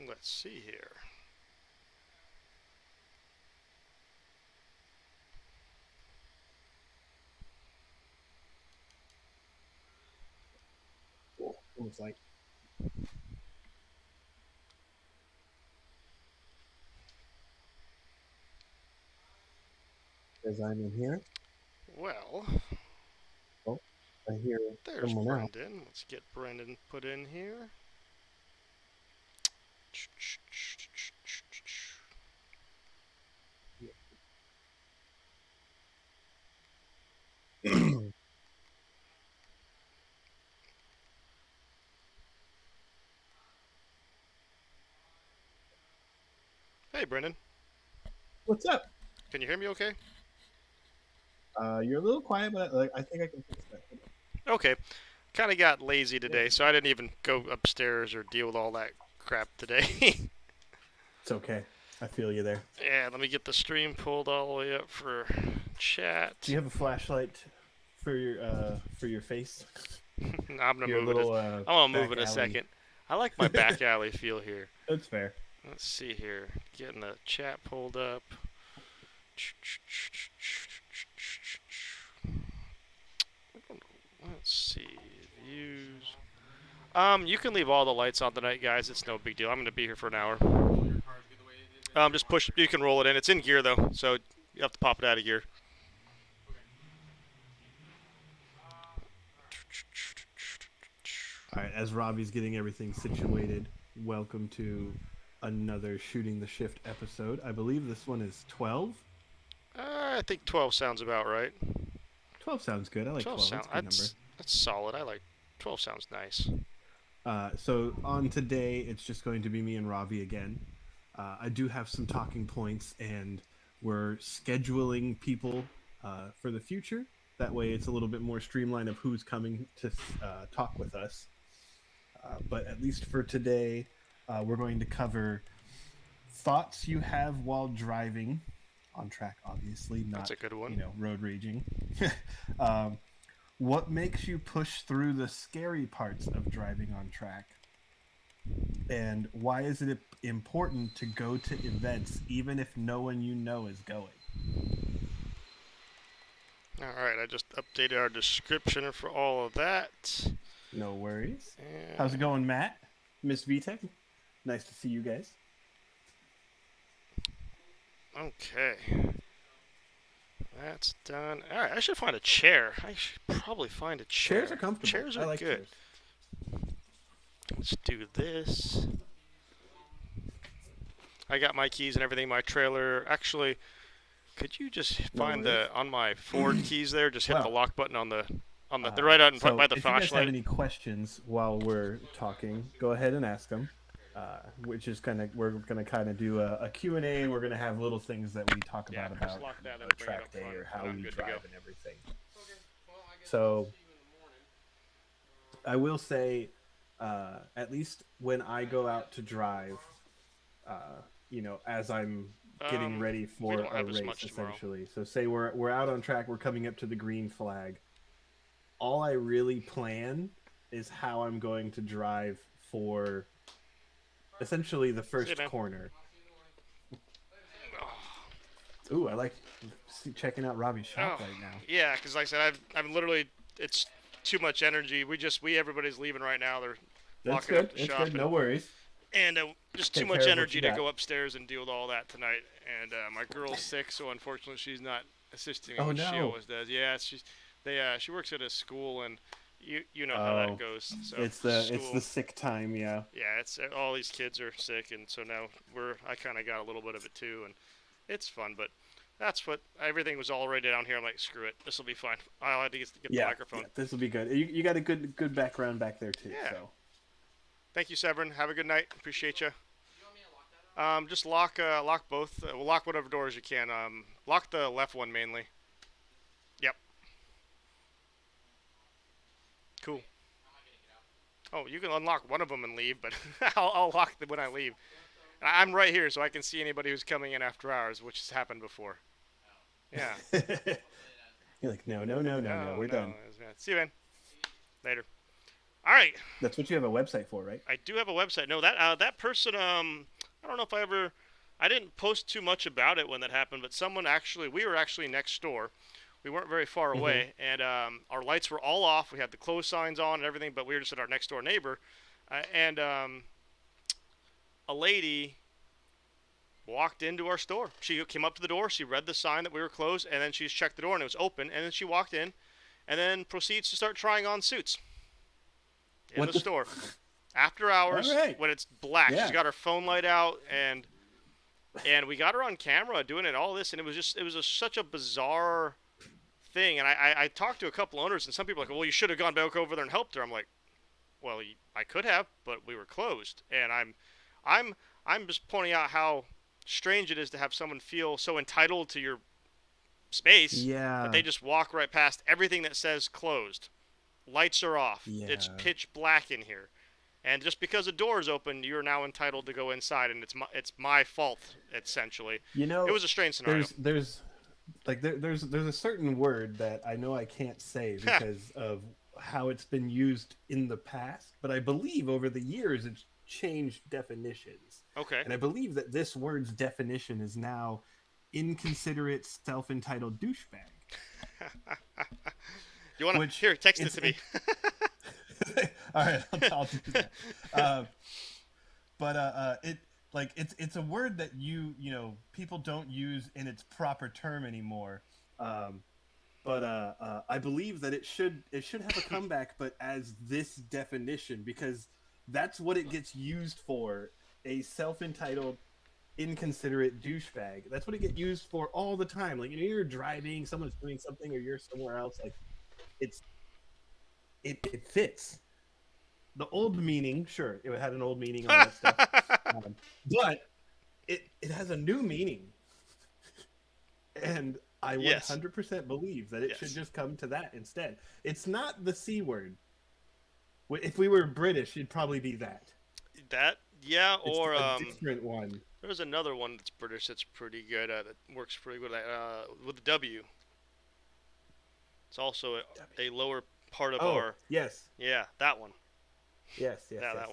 Let's see here. Looks like. As I'm in here. Well, Oh, I hear there's someone else. Brendan. Let's get Brendan put in here. Hey, Brendan. What's up? Can you hear me okay? You're a little quiet, but I think I can fix that. Okay. Kind of got lazy today, so I didn't even go upstairs or deal with all that crap today. It's okay. I feel you there. Yeah, let me get the stream pulled all the way up for chat. Do you have a flashlight for your face? I'm gonna Your move it. little I'm gonna move back in a alley. second. I like my back alley feel here. That's fair. Let's see here. Getting the chat pulled up. Let's see. Views. You can leave all the lights on tonight, guys. It's no big deal. I'm gonna be here for an hour. Just push. You can roll it in. It's in gear though, so you have to pop it out of gear. All right, as Robbie's getting everything situated, welcome to another Shooting the Shift episode. I believe this one is 12. I think 12 sounds about right. 12 sounds good. I like 12. Sounds. That's a good number. That's solid. I like 12. Sounds nice. So on today, it's just going to be me and Robbie again. I do have some talking points, and we're scheduling people for the future. That way, it's a little bit more streamlined of who's coming to talk with us. But at least for today, we're going to cover thoughts you have while driving on track. Obviously, not That's a good one. Road raging. What makes you push through the scary parts of driving on track? And why is it important to go to events even if no one you know is going? Alright, I just updated our description for all of that. No worries. How's it going, Matt? Miss VTech? Nice to see you guys. Okay. That's done. Alright, I should find a chair. I should probably find a chair. Chairs are comfortable. Chairs are I like good. Chairs. Let's do this. I got my keys and everything. My trailer. Actually, could you just find on my Ford keys there? Just hit the lock button on the On the they're right out in front So by the if you guys have flashlight. any questions while we're talking, go ahead and ask them. Which is we're gonna kind of do a Q&A, and we're gonna have little things that we talk Yeah, about just lock that and bring it track up day front, or how and I'm we good to go. drive and everything. So I will say, at least when I go out to drive, as I'm getting ready We for don't a have as race, much tomorrow. essentially. So say we're out on track, we're coming up to the green flag. All I really plan is how I'm going to drive for essentially the first man. corner. Ooh, I like checking out Robbie's shop right now. Yeah, because like I said, I'm literally, it's too much energy. Everybody's leaving right now. They're That's locking good. up the That's shop. good. No worries. And just too Take much care of what energy you to got. go upstairs and deal with all that tonight. And my girl's sick, so unfortunately she's not assisting me, Oh, which she no. always does. Yeah, she works at a school, and you know how that goes. So it's the sick time, yeah. Yeah, it's all these kids are sick, and so now I kind of got a little bit of it too, and it's fun. But that's what everything was already down here. I'm like, screw it, this will be fine. I'll have to get the microphone. Yeah, this will be good. You got a good background back there too. Yeah. So. Thank you, Severin. Have a good night. Appreciate you. Just lock both. We'll lock whatever doors you can. Lock the left one mainly. Yep. Cool. Oh, you can unlock one of them and leave, but I'll lock them when I leave. I'm right here, so I can see anybody who's coming in after hours, which has happened before. Yeah. You're like, no, we're done. See you, man. Later. All right. That's what you have a website for, right? I do have a website. No, that person, I don't know if I didn't post too much about it when that happened, but we were actually next door. We weren't very far away, and our lights were all off. We had the close signs on and everything, but we were just at our next door neighbor, and a lady walked into our store. She came up to the door, she read the sign that we were closed, and then she just checked the door and it was open, and then she walked in, and then proceeds to start trying on suits in the store. After hours, when it's black, she's got her phone light out, and we got her on camera doing all this, and it was such a bizarre thing. And I talked to a couple owners, and some people are like, well, you should have gone back over there and helped her. I'm like, well, I could have, but we were closed. And I'm just pointing out how strange it is to have someone feel so entitled to your space that they just walk right past everything that says closed. Lights are off. Yeah. It's pitch black in here. And just because the door is open, you're now entitled to go inside, and it's my fault, essentially. It was a strange scenario. There's a certain word that I know I can't say because of how it's been used in the past, but I believe over the years it's changed definitions. Okay. And I believe that this word's definition is now inconsiderate, self-entitled douchebag. You want to here? Text it to me. All right, I'll do that. It's a word that people don't use in its proper term anymore. I believe that it should have a comeback, but as this definition, because that's what it gets used for. A self-entitled, inconsiderate douchebag. That's what it gets used for all the time. Like, you're driving, someone's doing something, or you're somewhere else. Like, it fits. The old meaning, sure, it had an old meaning on that stuff, but it has a new meaning, and I 100% believe that it should just come to that instead. It's not the C word. If we were British, it'd probably be that. It's or a different one. There's another one that's British that's pretty good. That works pretty good with the W. It's also a lower part of our. Yes. Yeah, that one. Yes. Yeah, that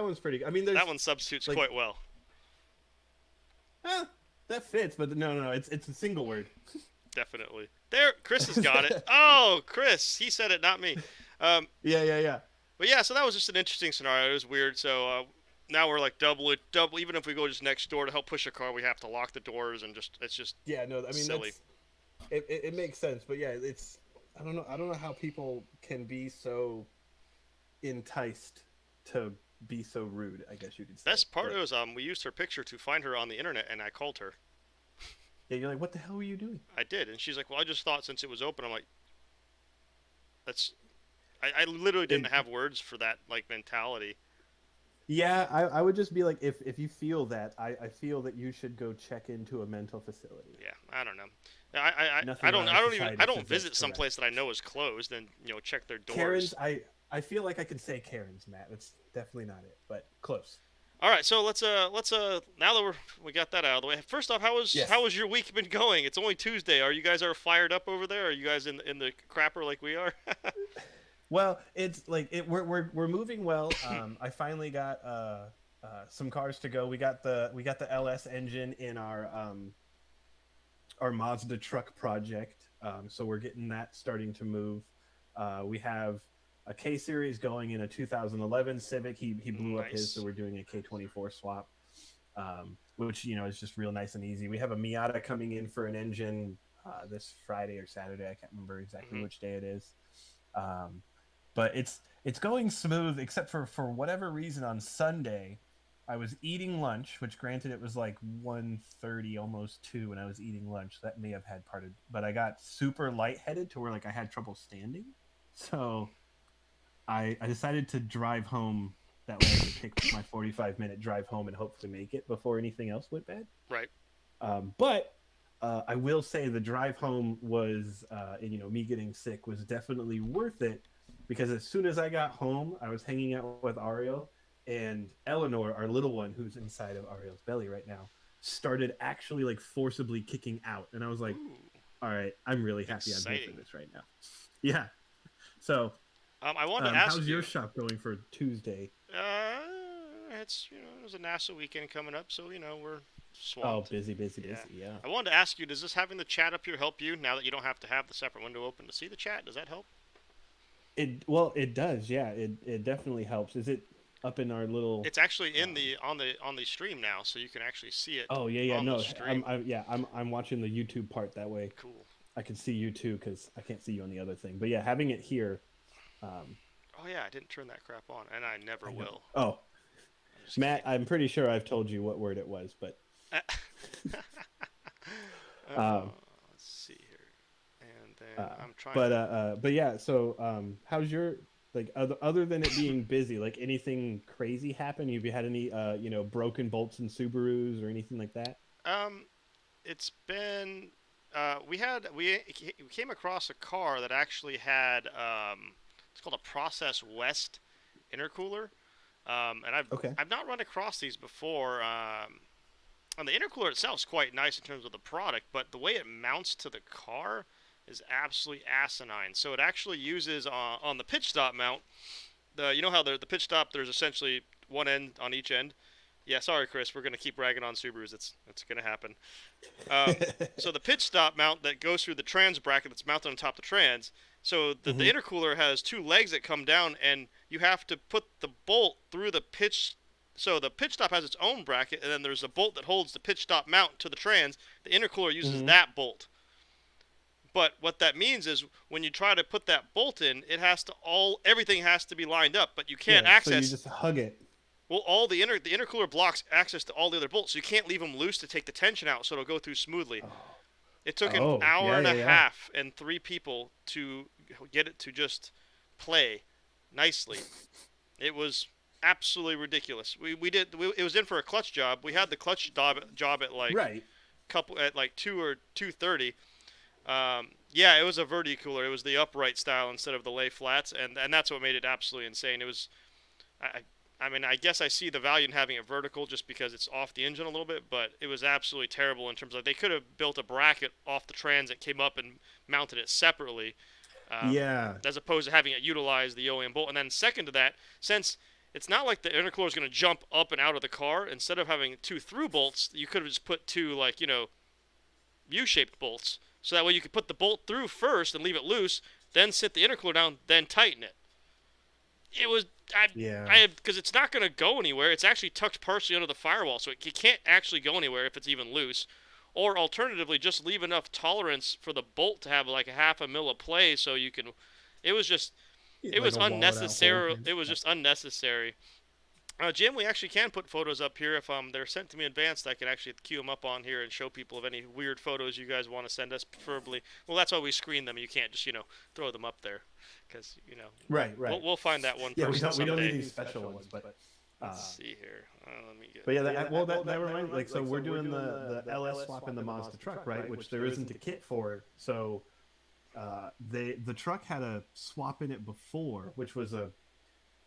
one's pretty good. I mean, that one substitutes quite well. That fits, but no, it's a single word. Definitely. There, Chris has got it. Oh, Chris, he said it, not me. Yeah. But yeah, so that was just an interesting scenario. It was weird. So now we're like double. Even if we go just next door to help push a car, we have to lock the doors and it's just. Yeah, no, I mean silly. It makes sense, but yeah, it's I don't know how people can be so enticed to be so rude, I guess you could say. Best part was we used her picture to find her on the internet, and I called her. Yeah, you're like, what the hell were you doing? I did, and she's like, well, I just thought since it was open, I'm like, That's I literally It didn't have words for that like mentality. Yeah, I would just be like, if you feel that, I feel that you should go check into a mental facility. Yeah, I don't know. I Nothing in don't our I society don't says that's visit some correct. place that I know is closed and check their Karens, doors. I feel like I can say Karens, Matt. That's definitely not it, but close. All right, so let's now that we got that out of the way. First off, Yes. how was your week been going? It's only Tuesday. Are you guys fired up over there? Are you guys in the crapper like we are? Well, it's like we're moving well. I finally got some cars to go. We got the LS engine in our Mazda truck project. So we're getting that starting to move. We have a K series going in a 2011 Civic. He blew up his, so Nice. we're doing a K24 swap, which is just real nice and easy. We have a Miata coming in for an engine this Friday or Saturday. I can't remember exactly Hmm. which day it is. Um, but it's going smooth, except for whatever reason on Sunday I was eating lunch, which granted it was like 1:30, almost 2 when I was eating lunch. That may have had part of, but I got super lightheaded to where like I had trouble standing. So I decided to drive home. That way I could take my 45-minute drive home and hopefully make it before anything else went bad. Right. But I will say the drive home was, and, me getting sick was definitely worth it, because as soon as I got home, I was hanging out with Ariel, and Eleanor, our little one who's inside of Ariel's belly right now, started actually like forcibly kicking out. And I was like, Ooh, all right, I'm really happy I'm here for exciting. this right now. Yeah. So, I wanted to ask how's your you. shop going for Tuesday? It's there's a NASA weekend coming up, so we're Oh, swamped. busy, busy, Yeah. busy. Yeah. I wanted to ask you, does this having the chat up here help you now that you don't have to have the separate window open to see the chat? Does that help? It does. Yeah, it definitely helps. Is it up in our little? It's actually in Um, the on the stream now, so you can actually see it oh, yeah, yeah. on the No, stream. I'm watching the YouTube part that way. Cool. I can see you too because I can't see you on the other thing. But yeah, having it here, um, Oh yeah, I didn't turn that crap on, and I never I know. will. Oh, I'm just Matt, kidding. I'm pretty sure I've told you what word it was, but um, Let's see here, and then uh, I'm trying to. but yeah. So, how's your, like, other than it being busy? Like, anything crazy happen? Have you had any broken bolts in Subarus or anything like that? Um, it's been. We came across a car that actually had it's called a Process West intercooler. And Okay. I've not run across these before. And the intercooler itself is quite nice in terms of the product, but the way it mounts to the car is absolutely asinine. So it actually uses on the pitch stop mount. How the pitch stop, there's essentially one end on each end. Yeah, sorry, Chris. We're gonna keep ragging on Subarus. It's gonna happen. So the pitch stop mount that goes through the trans bracket that's mounted on top of the trans. So the Hmm. intercooler has two legs that come down, and you have to put the bolt through the pitch. So the pitch stop has its own bracket, and then there's a bolt that holds the pitch stop mount to the trans. The intercooler uses Hmm. that bolt. But what that means is when you try to put that bolt in, it has to all everything has to be lined up, but you can't Yeah. So you access. just hug it. Well, the intercooler blocks access to all the other bolts, so you can't leave them loose to take the tension out, so it'll go through smoothly. Oh. It took an Oh, hour yeah, and yeah, a yeah. half and three people to get it to just play nicely. It was absolutely ridiculous. It was in for a clutch job. We had the clutch job at like Right. 2 or 2:30. Yeah, it was a verticooler. It was the upright style instead of the lay flats, and that's what made it absolutely insane. It was, I, I mean, I guess I see the value in having it vertical just because it's off the engine a little bit, but it was absolutely terrible in terms of they could have built a bracket off the trans that came up and mounted it separately, um, Yeah. as opposed to having it utilize the OEM bolt. And then second to that, since it's not like the intercooler is going to jump up and out of the car, instead of having two through bolts, you could have just put two like U-shaped bolts, so that way you could put the bolt through first and leave it loose, then sit the intercooler down, then tighten it. It was Yeah. because it's not going to go anywhere. It's actually tucked partially under the firewall, so it can't actually go anywhere if it's even loose. Or alternatively, just leave enough tolerance for the bolt to have like a half a mil of play, so you can. It was just, Yeah, it like was a walled out hole. unnecessary. It was Yeah. just unnecessary. Jim, we actually can put photos up here if they're sent to me in advance. I can actually queue them up on here and show people of any weird photos you guys want to send us. Preferably, well, that's why we screen them. You can't just throw them up there, because Right, we'll, right. we'll find that one Yeah, person we don't need someday. these special ones, but Let's see here. Let me get. but yeah, that reminds like so we're doing the LS swap in the Mazda truck, right? Which there isn't a kit for. So the truck had a swap in it before, which was a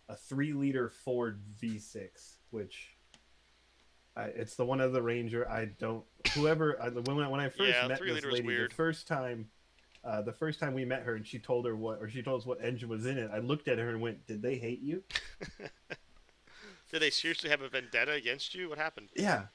3-liter Ford V6, which it's the one of the Ranger. I don't when I first Yeah, met 3 this liter is lady weird. the first time we met her and she told us what engine was in it. I looked at her and went, "Did they hate you?" Did they seriously have a vendetta against you? What happened? Yeah.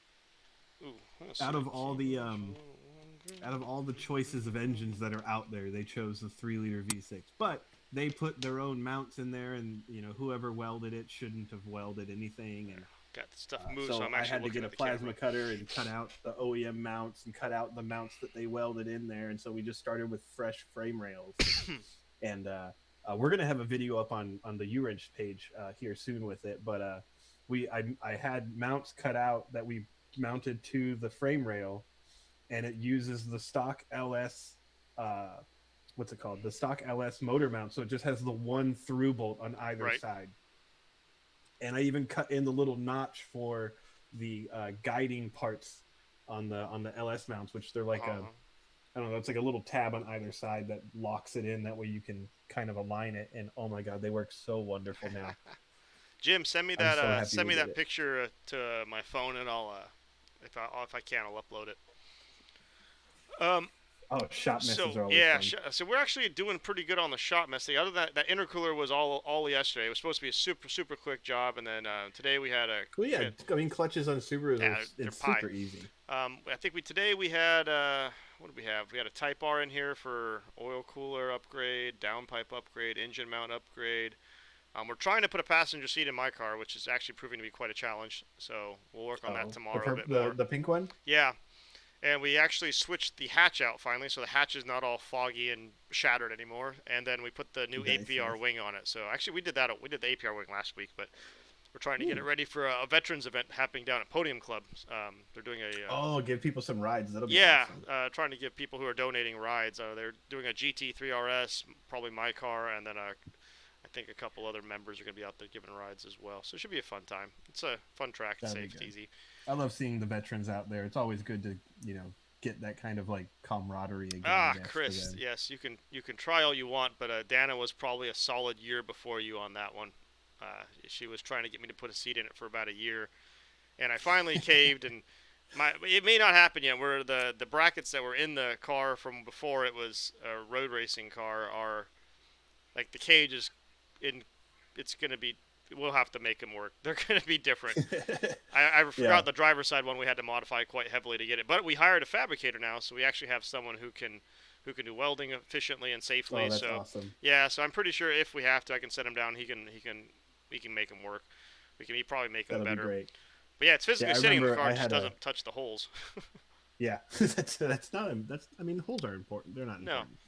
Ooh, Out of all the choices of engines that are out there, they chose the 3-liter V6. But they put their own mounts in there, and whoever welded it shouldn't have welded anything. And got the stuff moved, so so I'm I actually had to looking get a at the camera. plasma cutter and cut out the OEM mounts and cut out the mounts that they welded in there. And so we just started with fresh frame rails. And we're gonna have a video up on the U-Wrench page here soon with it. But I had mounts cut out that we mounted to the frame rail, and it uses the stock LS what's it called, the stock LS motor mount, so it just has the one through bolt on either Right. side. And I even cut in the little notch for the guiding parts on the LS mounts, which they're like I don't know, it's like a little tab on either side that locks it in, that way you can kind of align it. And oh my god, they work so wonderful now. Jim, send me I'm that so happy send me we did that it. picture to my phone, and I'll if I can, I'll upload it. Um, Oh, shot messes so are always yeah, fun. so we're actually doing pretty good on the shot mess. The other that intercooler was all yesterday. It was supposed to be a super quick job, and then today we had a Well, yeah, I mean, clutches on Subarus Yeah, are they're it's pie. super easy. I think today we had what did we have? We had a Type R in here for oil cooler upgrade, downpipe upgrade, engine mount upgrade. We're trying to put a passenger seat in my car, which is actually proving to be quite a challenge. So we'll work on that tomorrow a bit more. The pink one. Yeah, and we actually switched the hatch out finally, so the hatch is not all foggy and shattered anymore. And then we put the new Nice, APR nice. wing on it. So actually, we did that. We did the APR wing last week, but we're trying to get it ready for a veterans event happening down at Podium Club. They're doing a Oh, give people some rides. That'll be yeah, awesome. trying to give people who are donating rides. They're doing a GT3 RS, probably my car, and then I think a couple other members are going to be out there giving rides as well. So it should be a fun time. It's a fun track, it's That'd be safe, good. it's easy. I love seeing the veterans out there. It's always good to get that kind of like camaraderie again. I guess, for Chris, them. yes, you can try all you want, but Dana was probably a solid year before you on that one. She was trying to get me to put a seat in it for about a year, and I finally caved. And it may not happen yet. Where the brackets that were in the car from before it was a road racing car are like the cage is in. It's gonna be. We'll have to make them work. They're gonna be different. I forgot Yeah. the driver's side one we had to modify quite heavily to get it, but we hired a fabricator now, so we actually have someone who can do welding efficiently and safely. Oh, that's So awesome. yeah, so I'm pretty sure if we have to, I can set him down. We can make him work. He probably make them That'll be better. great. But yeah, it's physically Yeah, I sitting in the remember car, I just had a- doesn't touch the holes. Yeah, that's not that's. I mean, holes are important. They're not No, important.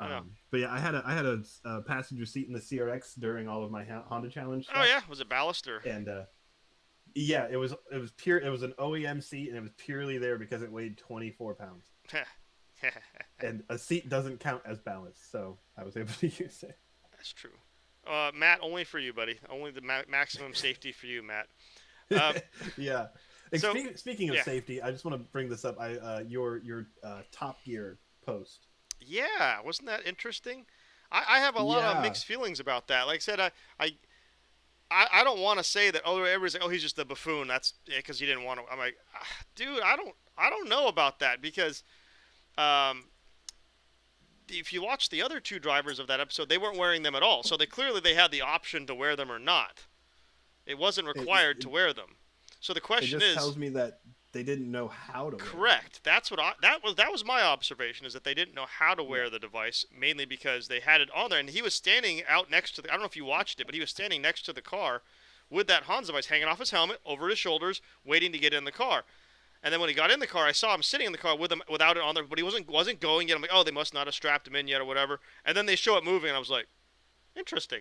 I know. But yeah, I had a passenger seat in the CRX during all of my Honda Challenge stuff. Oh yeah, was it ballast or? And yeah, it was pure. It was an OEM seat, and it was purely there because it weighed 24 pounds. And a seat doesn't count as ballast, so I was able to use it. That's true. Matt, only for you, buddy. Only the maximum safety for you, Matt. Um, Yeah. And So, speaking of yeah. safety, I just want to bring this up. Your Top Gear post. yeah, wasn't that interesting? I have a lot of Yeah. mixed feelings about that. Like I said, I don't want to say that. Oh, everybody's like, oh, he's just a buffoon. That's because he didn't want to. I'm like, dude, I don't know about that because, if you watch the other two drivers of that episode, they weren't wearing them at all. So they had the option to wear them or not. It wasn't required to wear them. So the It question just is, tells me that they didn't know how to. wear it. correct. That's what that was my observation, is that they didn't know how to wear the device, mainly because they had it on there, and he was standing out next to I don't know if you watched it, but he was standing next to the car with that Hans device hanging off his helmet over his shoulders, waiting to get in the car. And then when he got in the car, I saw him sitting in the car with him without it on there, but he wasn't going yet. I'm like, oh, they must not have strapped him in yet or whatever. And then they show it moving, and I was like, interesting.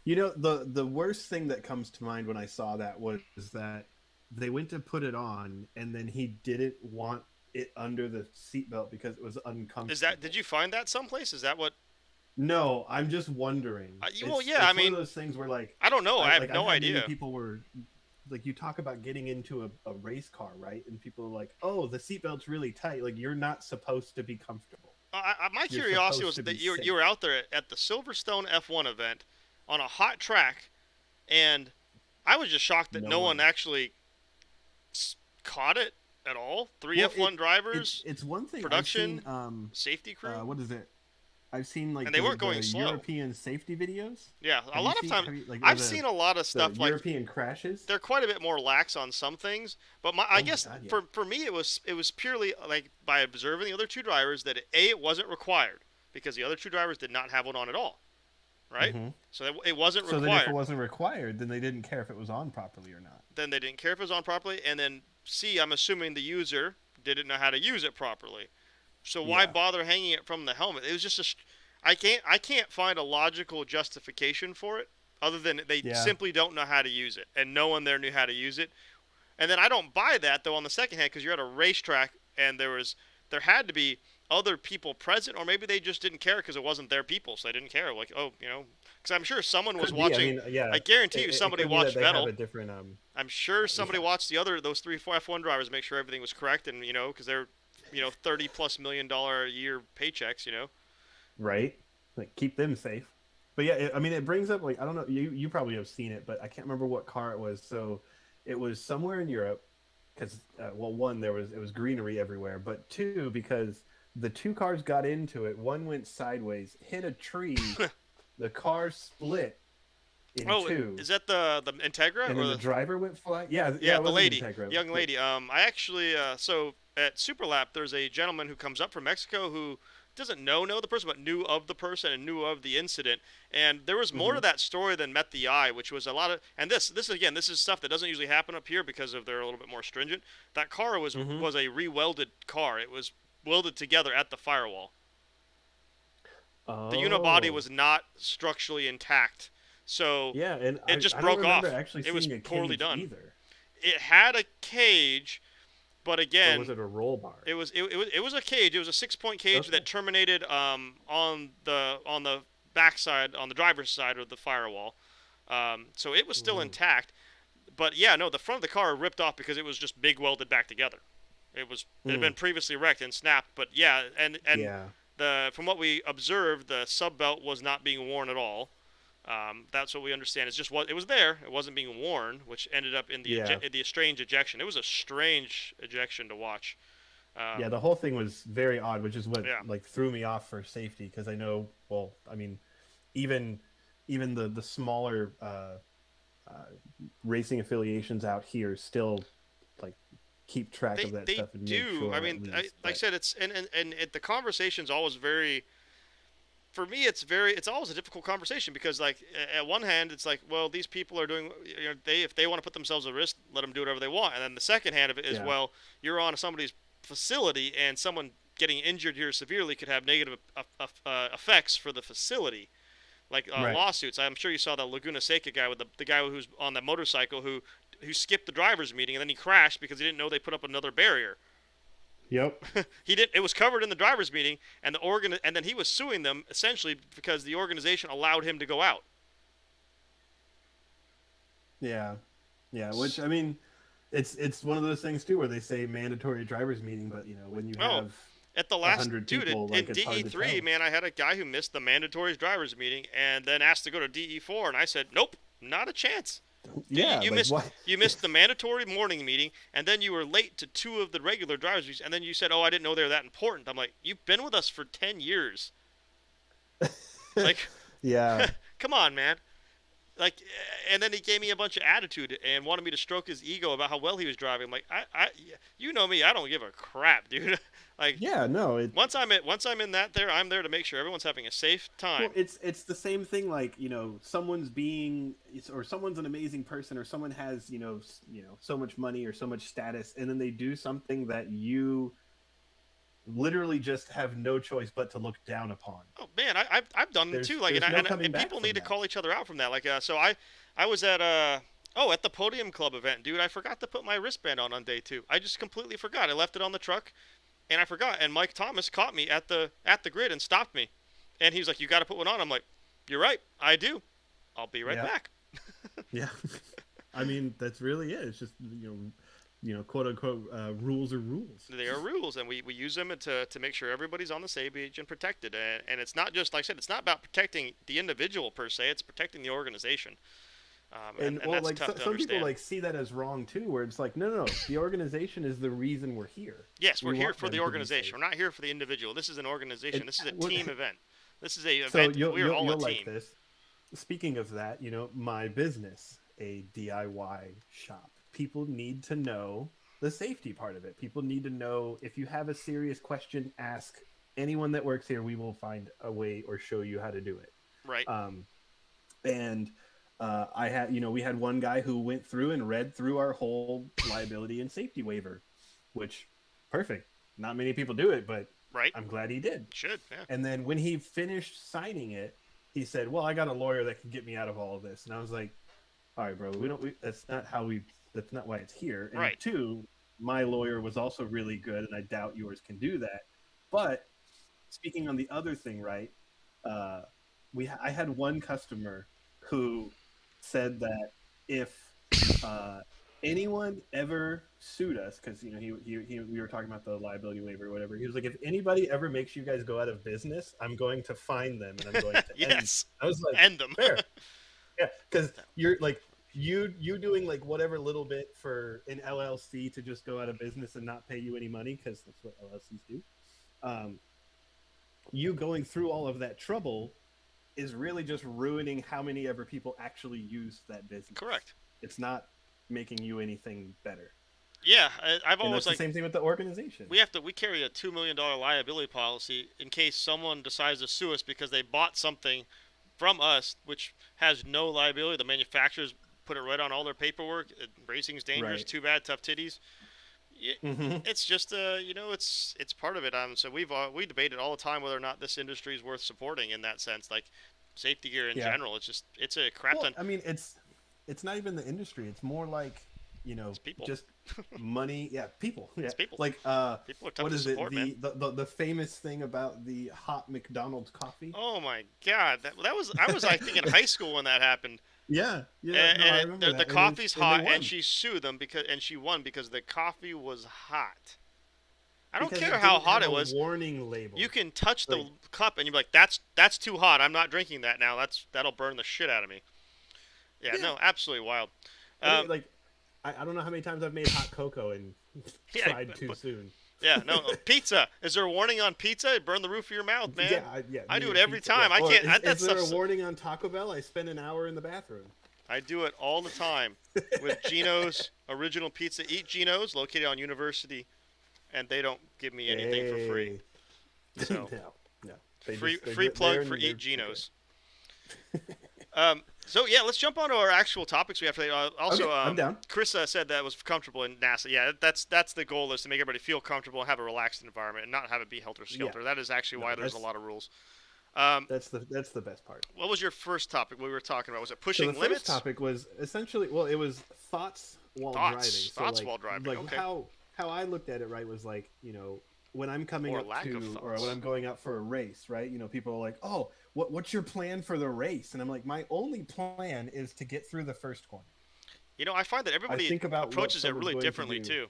You know, the worst thing that comes to mind when I saw that was that they went to put it on, and then he didn't want it under the seatbelt because it was Is that? Did uncomfortable. you find that someplace? Is that what? No, I'm just wondering. Well, It's yeah. I it's one of mean, those things where like I don't know. I have I've no had many idea. people were like, you talk about getting into a race car, right? And people are like, "Oh, the seatbelt's really tight. Like you're not supposed to be comfortable. My You're curiosity supposed was to be that you were safe." out there at the Silverstone F1 event on a hot track, and I was just shocked that No no one one. actually caught it at all. Three Well, F1 drivers, it's one thing I've seen. production, safety crew, What is it? I've seen like and they weren't the going slow. European safety videos. Yeah, a Have you lot of seen times have you, like or I've seen a lot of the stuff like European crashes? they're quite a bit more lax on some things, but I Oh my guess god, yeah. for me it was purely like by observing the other two drivers that it wasn't required because the other two drivers did not have one on at all, right? Hmm. So it wasn't So then if it required. wasn't required, then they didn't care if it was on properly or not. Then they didn't care if it was on properly, and then C, I'm assuming the user didn't know how to use it properly. So why Yeah. bother hanging it from the helmet? It was just I can't find a logical justification for it other than they Yeah. simply don't know how to use it, and no one there knew how to use it. And then I don't buy that though on the second hand because you're at a racetrack and there had to be other people present, or maybe they just didn't care because it wasn't their people, so they didn't care. Like, oh, because I'm sure someone was Could be. I watching. mean, yeah. I guarantee you, It somebody could be that watched they have Vettel. a different I'm sure somebody yeah. watched those three F1 drivers make sure everything was correct, and because they're 30+ million a year paychecks. Right? Like keep them safe. But yeah, I mean, it brings up like I don't know. You probably have seen it, but I can't remember what car it was. So it was somewhere in Europe because well, one it was greenery everywhere, but two because the two cars got into it. One went sideways, hit a tree. The car split in Oh, two, is that the Integra and or then the the driver went flying. Yeah, yeah, yeah it the was an lady, Integra. young Yeah. lady? I actually so at Superlap there's a gentleman who comes up from Mexico who doesn't know the person but knew of the person and knew of the incident, and there was more Mm-hmm. to that story than met the eye, which was a lot of, and this again, this is stuff that doesn't usually happen up here because of they're a little bit more stringent. That car Mm-hmm. was a re-welded car. It was welded together at the firewall. The unibody Oh, was not structurally intact, so yeah, and it just I don't broke remember off. actually It was seeing a poorly cage done. either, It had a cage, but or was again, it a roll bar? it was a cage. It was a 6 point cage Okay. that terminated on the backside on the driver's side of the firewall. So it was still Mm. intact, but yeah, no, the front of the car ripped off because it was just big welded back together. It had Mm. been previously wrecked and snapped, but yeah, and Yeah. the from what we observed, the sub belt was not being worn at all. That's what we understand. It's just what it was there. It wasn't being worn, which ended up in Yeah. the strange ejection. It was a strange ejection to watch. Yeah, Um, the whole thing was very odd, which is what yeah, like threw me off for safety because I know, well, I mean, even even the smaller uh, racing affiliations out here still like keep track of that they stuff and make do. I sure at mean, least. like I But said, it's and the conversation's always very. For me, it's always a difficult conversation because like at one hand, it's like, well, these people are doing, they if they want to put themselves at risk, let them do whatever they want. And then the second hand of it is, yeah, well, you're on somebody's facility and someone getting injured here severely could have negative effects for the facility, like right. lawsuits. I'm sure you saw the Laguna Seca guy with the guy who's on the motorcycle who skipped the drivers meeting and then he crashed because he didn't know they put up another barrier. Yep. He did. It was covered in the drivers' meeting, and and then he was suing them essentially because the organization allowed him to go out. Yeah. Yeah. Which I mean, it's one of those things too where they say mandatory drivers meeting, but you know when you Oh, have at the a last hundred dude people, in like it's hard to DE3, tell. man, I had a guy who missed the mandatory drivers meeting and then asked to go to DE4, and I said, nope, not a chance. Yeah. You Like missed what? you missed the mandatory morning meeting, and then you were late to two of the regular drivers meetings, and then you said, oh, I didn't know they were that important. I'm like, you've been with us for 10 years. Like, Yeah. come on, man. Like, and then he gave me a bunch of attitude and wanted me to stroke his ego about how well he was driving. I'm like, you know me, I don't give a crap, dude. Like, Yeah. No. once I'm in I'm there to make sure everyone's having a safe Well, time. it's the same thing. Like someone's or someone's an amazing person, or someone has so much money or so much status, and then they do something that you literally just have no choice but to look down upon. Oh man, I've done them too. Like, There's no and, coming and back people from need to that. call each other out from that. Like, so I was at at the Podium Club event, dude. I forgot to put my wristband on day 2. I just completely forgot. I left it on the truck, and I forgot. And Mike Thomas caught me at the grid and stopped me, and he was like, "You got to put one on." I'm like, "You're right, I do. I'll be right Yeah. back." Yeah. I mean, that's really it. It's just quote unquote rules are rules. They are rules, and we use them to make sure everybody's on the same page and protected. And it's not just, like I said, it's not about protecting the individual per se. It's protecting the organization. And Well, that's like tough to some people understand. like see that as wrong too, where it's like, no, no, no, the organization is the reason we're here. Yes, we're We here want for them the to be organization. safe. We're not here for the individual. This is an organization. And This is a what, team event. This is a so event. We are all a you'll like team. this. Speaking of that, my business, a DIY shop. People need to know the safety part of it. People need to know if you have a serious question, ask anyone that works here. We will find a way or show you how to do it. Right. And I had, we had one guy who went through and read through our whole liability and safety waiver, which perfect. Not many people do it, but Right. I'm glad he did. Should. Yeah. And then when he finished signing it, he said, "Well, I got a lawyer that can get me out of all of this." And I was like, "All right, bro, that's not how we. That's not why it's here." And Right. two, my lawyer was also really good, and I doubt yours can do that. But speaking on the other thing, right? I had one customer who said that if anyone ever sued us, because we were talking about the liability waiver or whatever, he was like, if anybody ever makes you guys go out of business, I'm going to fine them and I'm going to Yes. I was like, End them. fair. Yeah, because you're like you doing like whatever little bit for an LLC to just go out of business and not pay you any money, because that's what LLCs do. You going through all of that trouble is really just ruining how many ever people actually use that business. Correct. It's not making you anything better. Yeah. I've And always that's the same thing with the organization. we carry a $2 million liability policy in case someone decides to sue us because they bought something from us which has no liability. The manufacturers put it right on all their paperwork. Racing's dangerous. Right. Too bad. Tough titties. It's just it's part of it. So we debate it all the time whether or not this industry is worth supporting in that sense. Like safety gear in Yeah. general, it's a crap Well, ton. I mean, it's not even the industry. It's more like It's people. just money. Yeah, people. Yeah, It's people. Like People are tough what to is support, it? man. The famous thing about the hot McDonald's coffee. Oh my God, that was I was, I think, in high school when that happened. Yeah, And, no, I and remember the that. coffee's And they hot, won. and she sued them and she won because the coffee was hot. I don't Because care it how didn't hot have it a was. warning label. You can touch the Like- cup and you're like, that's too hot. I'm not drinking that now. That'll burn the shit out of me. Yeah, Yeah. no, absolutely wild. I mean, like, I don't know how many times I've made hot cocoa and Yeah, tried too soon. Yeah, no, pizza. Is there a warning on pizza? It burn the roof of your mouth, man. Yeah, I do me it and every pizza, time. yeah. I Or can't. Is That there a stuff's. warning on Taco Bell? I spend an hour in the bathroom. I do it all the time with Geno's original pizza. Eat Geno's, located on University, and they don't give me anything for free. Hey. So no. They're free there plug and for they're Eat Geno's. So yeah, let's jump on to our actual topics we have today. Also, Okay, I'm down. Chris said that was comfortable in NASA. Yeah, that's the goal, is to make everybody feel comfortable and have a relaxed environment and not have it be helter skelter. Yeah. That is actually No, why there's a that's- lot of rules. That's the best part. What was your first topic we were talking about? Was it So pushing the limits? first topic was essentially, well, it was thoughts while Thoughts. driving. So Thoughts like, while driving, Like okay. how I looked at it, right, was like, when I'm coming Or up lack of to, or thoughts. when I'm going out for a race, right? People are like, "Oh, what's your plan for the race?" And I'm like, "My only plan is to get through the first corner." I find that everybody think about what approaches it someone's really going to differently do. too.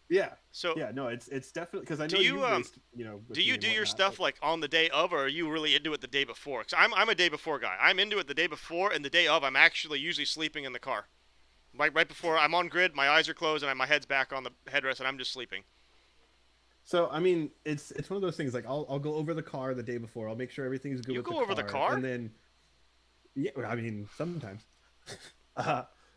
Yeah, So yeah, no, it's definitely, because I Do know you, you raced, with do me you and do your whatnot, stuff but- like on the day of, or are you really into it the day before? Because I'm a day before guy. I'm into it the day before, and the day of, I'm actually usually sleeping in the car. Right before I'm on grid, my eyes are closed, and my head's back on the headrest, and I'm just sleeping. So I mean, it's one of those things. Like I'll go over the car the day before. I'll make sure everything's good. You with go the over the car, car? and then yeah, I mean sometimes.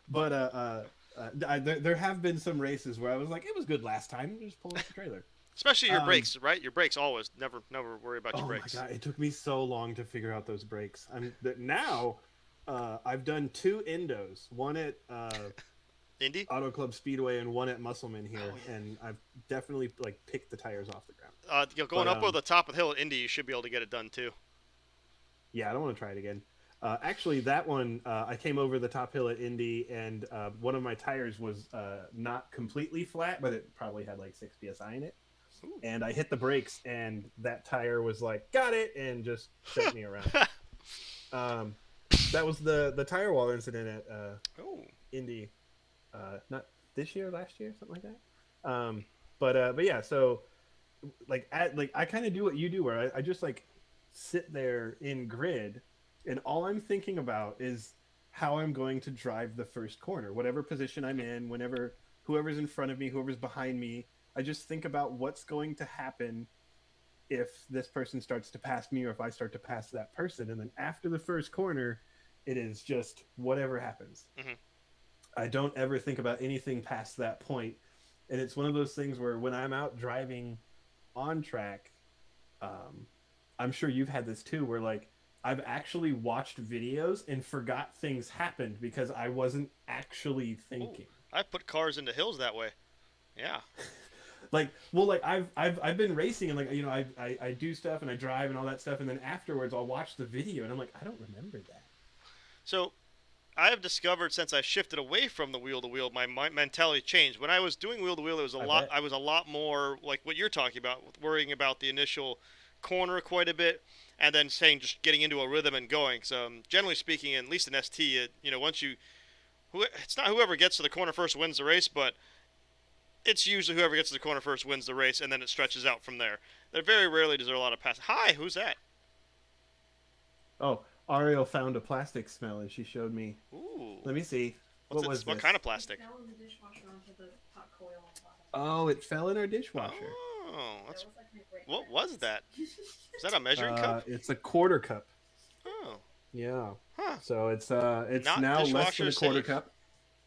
There have been some races where I was like, it was good last time. Just pull up the trailer. Especially your Um, brakes, right? Your brakes always never worry about your Oh my brakes. god, it took me so long to figure out those brakes. Now I've done 2 endos, one at Indy? Auto Club Speedway and one at Musselman here, Oh, yeah. and I've definitely like picked the tires off the ground. going But up over the top of the hill at Indy, you should be able to get it done too. yeah, I don't want to try it again. Actually, that one I came over the top hill at Indy, and one of my tires was not completely flat, but it probably had like 6 psi in it. Ooh. And I hit the brakes, and that tire was like, "Got it," and just sent me around. Um, that was the tire wall incident at Oh. Indy, not this year, last year, something like that. But yeah, so like I kind of do what you do, where I just like sit there in grid, and all I'm thinking about is how I'm going to drive the first corner, whatever position I'm in, whenever whoever's in front of me, whoever's behind me. I just think about what's going to happen if this person starts to pass me or if I start to pass that person. And then after the first corner, it is just whatever happens. Mhm. I don't ever think about anything past that point. And it's one of those things where when I'm out driving on track, I'm sure you've had this too, where like I've actually watched videos and forgot things happened because I wasn't actually thinking. I put cars into hills that way. Yeah. Like, well, like I've been racing, and like, you know, I do stuff and I drive and all that stuff, and then afterwards I'll watch the video and I'm like, I don't remember that. So I have discovered since I shifted away from the wheel to wheel, my mentality changed. When I was doing wheel to wheel, it was a lot. Bet. I was a lot more like what you're talking about, with worrying about the initial corner quite a bit, and then saying just getting into a rhythm and going. So generally speaking, at least in ST, once it's not whoever gets to the corner first wins the race, but it's usually whoever gets to the corner first wins the race, and then it stretches out from there. There very rarely does there a lot of pass. Hi, who's that? Oh, Ariel found a plastic smell and she showed me. Ooh. Let me see. What was what this? kind of plastic? It fell in the dishwasher onto the hot coil on the bottom. Oh, it fell in our dishwasher. Oh, That that's was like my great what was that? Is that a measuring cup? It's a quarter cup. Oh, Yeah. huh. So it's Not now less dishwasher than a quarter safe. cup.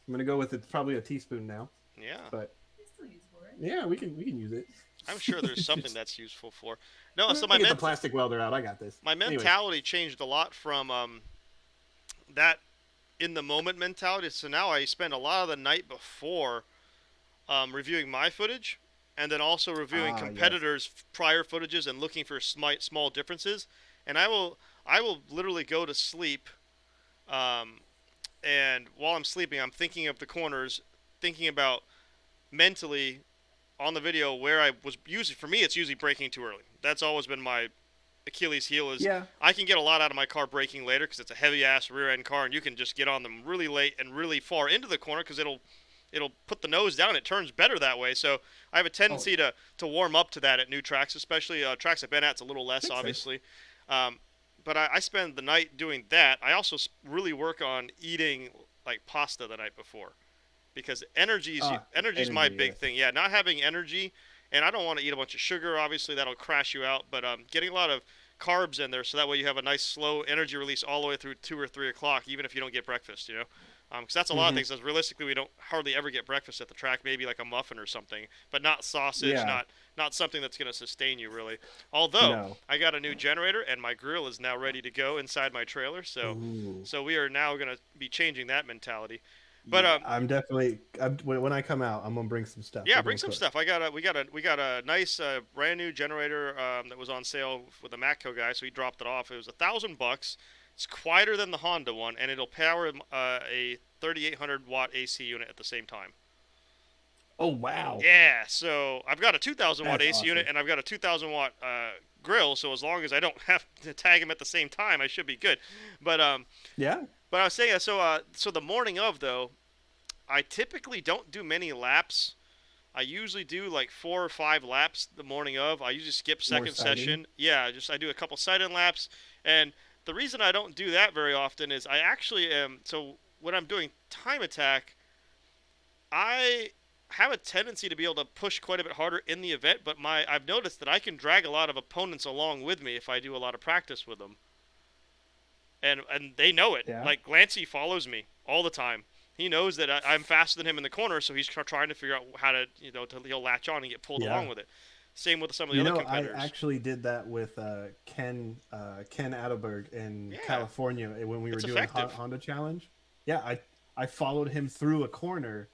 I'm gonna go with it's probably a teaspoon now, Yeah. but It's still useful, right? yeah, we can use it. I'm sure there's something that's useful for. No, so Get the plastic welder out. I got this. my Anyways. mentality changed a lot from that in the moment mentality. So now I spend a lot of the night before reviewing my footage, and then also reviewing Yes. competitors' prior footages and looking for small differences. And I will literally go to sleep, and while I'm sleeping, I'm thinking of the corners, thinking about mentally on the video where I was usually, for me, it's usually braking too early. That's always been my Achilles heel. Is Yeah. I can get a lot out of my car braking later because it's a heavy ass rear end car, and you can just get on them really late and really far into the corner because it'll put the nose down. It turns better that way. So I have a tendency to warm up to that at new tracks, especially tracks I've been at. It's a little less, Makes sense. obviously. But I spend the night doing that. I also really work on eating like pasta the night before, because energy is my energy, big yes. thing. Yeah, not having energy, and I don't want to eat a bunch of sugar. Obviously, that'll crash you out. But getting a lot of carbs in there, so that way you have a nice slow energy release all the way through 2 or 3 o'clock, even if you don't get breakfast. Because that's a lot of things. Because realistically, we don't hardly ever get breakfast at the track. Maybe like a muffin or something, but not sausage. Yeah. Not something that's going to sustain you really. Although No. I got a new generator and my grill is now ready to go inside my trailer. So Ooh. so we are now going to be changing that mentality. But Yeah, I'm definitely when I come out, I'm gonna bring some stuff. yeah, We're bring gonna some cook. stuff. We got a nice brand new generator that was on sale with the Matco guy, so he dropped it off. It was $1,000. It's quieter than the Honda one, and it'll power a 3,800 watt AC unit at the same time. Oh wow. Yeah, so I've got a 2,000 watt That's AC unit, awesome. and I've got a 2,000 watt grill. So as long as I don't have to tag them at the same time, I should be good. But Yeah. I was saying, so the morning of though, I typically don't do many laps. I usually do like 4 or 5 laps the morning of. I usually skip second sighting? session. Yeah, I do a couple sight-in laps, and the reason I don't do that very often is I actually am. So when I'm doing time attack, I have a tendency to be able to push quite a bit harder in the event, but I've noticed that I can drag a lot of opponents along with me if I do a lot of practice with them. And they know it. Yeah. Like Glancy follows me all the time. He knows that I'm faster than him in the corner, so he's trying to figure out how to, he'll latch on and get pulled Yeah. along with it. Same with some of the other I competitors. actually did that with Ken Adelberg in Yeah. California when we were It's doing effective. Honda Challenge. Yeah, I followed him through a corner,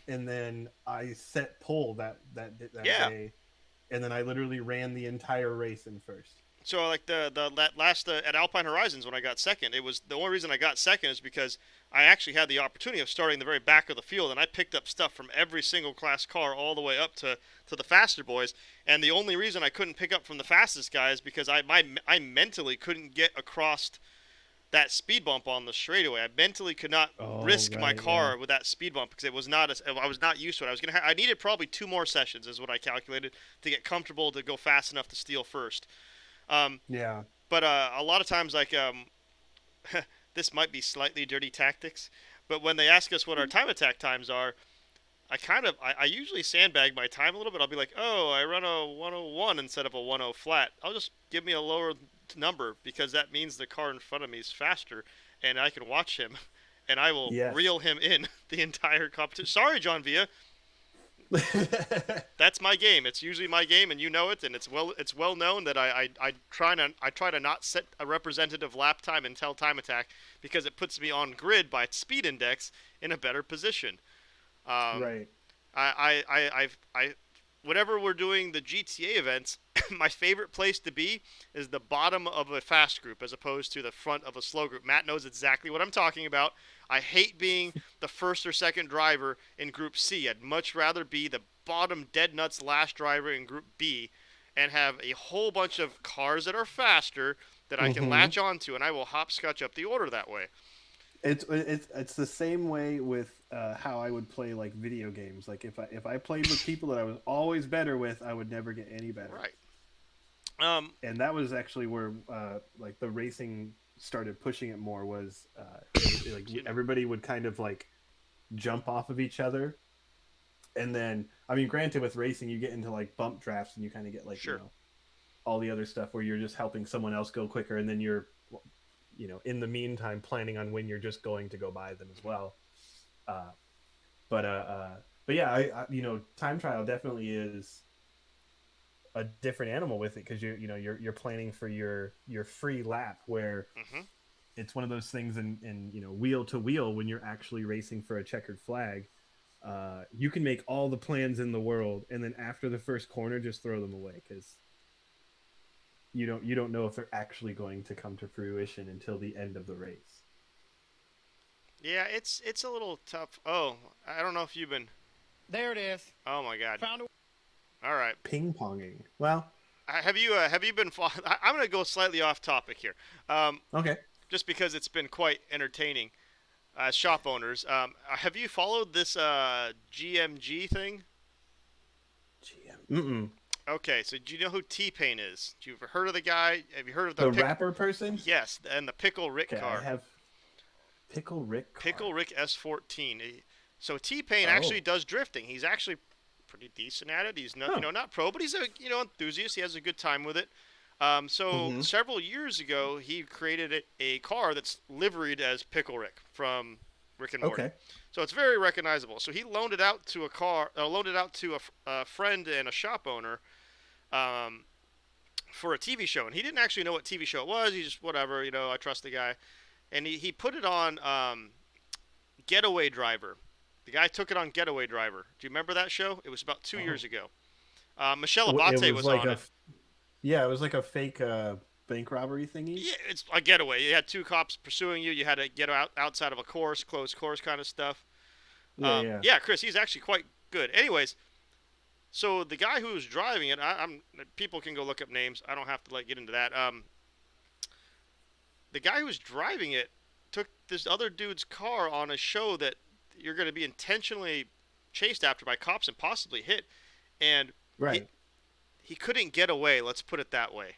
and then I set pole that Yeah. day, and then I literally ran the entire race in first. So like that last at Alpine Horizons when I got second, it was the only reason I got second is because I actually had the opportunity of starting the very back of the field, and I picked up stuff from every single class car all the way up to the faster boys. And the only reason I couldn't pick up from the fastest guy is because I mentally couldn't get across that speed bump on the straightaway. I mentally could not risk my car with that speed bump because it was not I was not used to it. I needed probably 2 more sessions is what I calculated to get comfortable to go fast enough to steal first. Yeah. But a lot of times, like, this might be slightly dirty tactics, but when they ask us what our time attack times are, I usually sandbag my time a little bit. I'll be like, oh, I run a 101 instead of a 10 flat. I'll just give me a lower number because that means the car in front of me is faster, and I can watch him, and I will reel him in the entire competition. Sorry, John Villa. That's my game. It's usually my game, and you know it. And it's well known that I try to not set a representative lap time until time attack because it puts me on grid by speed index in a better position. Right. I whenever we're doing the GTA events, my favorite place to be is the bottom of a fast group as opposed to the front of a slow group. Matt knows exactly what I'm talking about. I hate being the first or second driver in Group C. I'd much rather be the bottom dead nuts last driver in Group B and have a whole bunch of cars that are faster that I can latch onto, and I will hopscotch up the order that way. It's the same way with how I would play like video games. Like if I played with people that I was always better with, I would never get any better. Right. And that was actually where like the racing started pushing it more was like everybody would kind of like jump off of each other, and then I mean, granted, with racing you get into like bump drafts and you kind of get like all the other stuff where you're just helping someone else go quicker, and then you're in the meantime planning on when you're just going to go by them as well. But yeah, I time trial definitely is a different animal with it because you're planning for your free lap where it's one of those things in wheel to wheel when you're actually racing for a checkered flag. You can make all the plans in the world, and then after the first corner just throw them away because you don't know if they're actually going to come to fruition until the end of the race. Yeah, it's a little tough. Oh, I don't know if you've been. There it is. Oh my God. Found a. All right. Ping ponging. Well, have you been? I'm going to go slightly off topic here. Okay. Just because it's been quite entertaining. Shop owners, have you followed this GMG thing? Mm-mm. Okay, so do you know who T-Pain is? Do you ever heard of the guy? Have you heard of the rapper person? Yes, and the Pickle Rick car. I have Pickle Rick car. Pickle Rick S14. So T-Pain actually does drifting. He's actually pretty decent at it. He's not, not pro, but he's a enthusiast. He has a good time with it. Several years ago, he created a car that's liveried as Pickle Rick from Rick and Morty. Okay. So it's very recognizable. So he loaned it out to a friend and a shop owner, for a TV show, and he didn't actually know what TV show it was. He just whatever, I trust the guy, and he put it on Getaway Driver. The guy took it on Getaway Driver. Do you remember that show? It was about 2 years ago. Michelle Abate was on it. Yeah, it was like a fake bank robbery thingy. Yeah, it's a getaway. You had 2 cops pursuing you. You had to get outside of a closed course kind of stuff. Yeah, Chris, he's actually quite good. Anyways, so the guy who was driving it, people can go look up names. I don't have to get into that. The guy who was driving it took this other dude's car on a show that you're going to be intentionally chased after by cops and possibly hit, and he couldn't get away. Let's put it that way.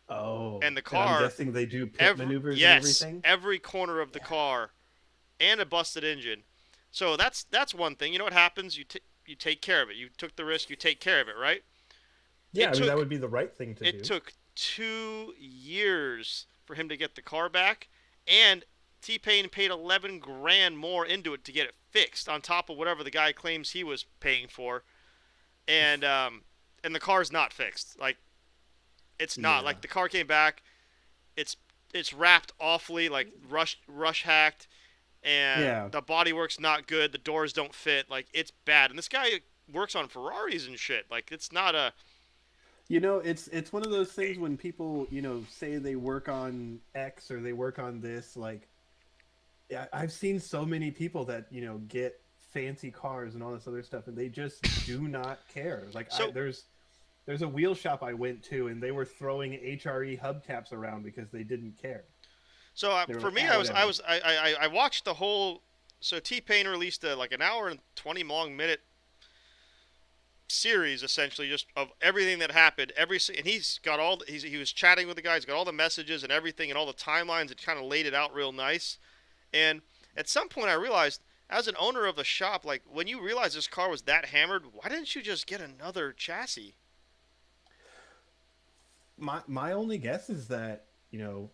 Oh, and the car. I'm guessing they do pit maneuvers and everything. Yes, every corner of the car, and a busted engine. So that's one thing. You know what happens? You take care of it. You took the risk. You take care of it, right? Yeah, that would be the right thing to do. It took 2 years for him to get the car back, and T-Pain paid $11 grand more into it to get it fixed, on top of whatever the guy claims he was paying for, and the car's not fixed. It's not. Yeah. The car came back, it's wrapped awfully, rush hacked, and the bodywork's not good. The doors don't fit. It's bad. And this guy works on Ferraris and shit. Like it's not a It's one of those things when people say they work on X or they work on this. Like, yeah, I've seen so many people that get fancy cars and all this other stuff, and they just do not care. Like, so. there's a wheel shop I went to, and they were throwing HRE hubcaps around because they didn't care. So They were for like, me, whatever. I watched the whole. So T-Pain released like an hour and 20 long minute series essentially just of everything that happened and he's got he was chatting with the guys, got all the messages and everything and all the timelines and kind of laid it out real nice. And at some point I realized as an owner of the shop, like when you realize this car was that hammered, why didn't you just get another chassis? My only guess is that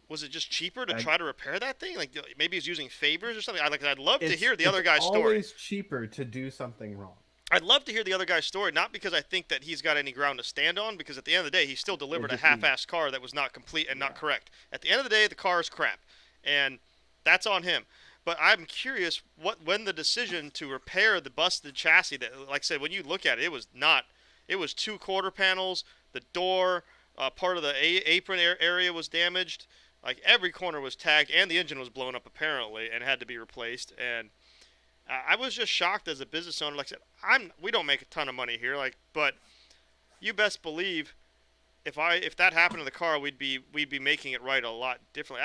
Was it just cheaper to I, try to repair that thing? Like maybe he's using favors or something. I'd love to hear the it's other guy's story. always cheaper to do something wrong. I'd love to hear the other guy's story, not because I think that he's got any ground to stand on, because at the end of the day, he still It would delivered a just be half-assed car that was not complete and not yeah. correct. At the end of the day, the car is crap, and that's on him. But I'm curious when the decision to repair the busted chassis that, like I said, when you look at it, it was two quarter panels, the door, part of the apron area was damaged, like every corner was tagged, and the engine was blown up apparently and had to be replaced, and I was just shocked as a business owner. Like I said, we don't make a ton of money here, but you best believe if that happened to the car, we'd be making it right a lot differently.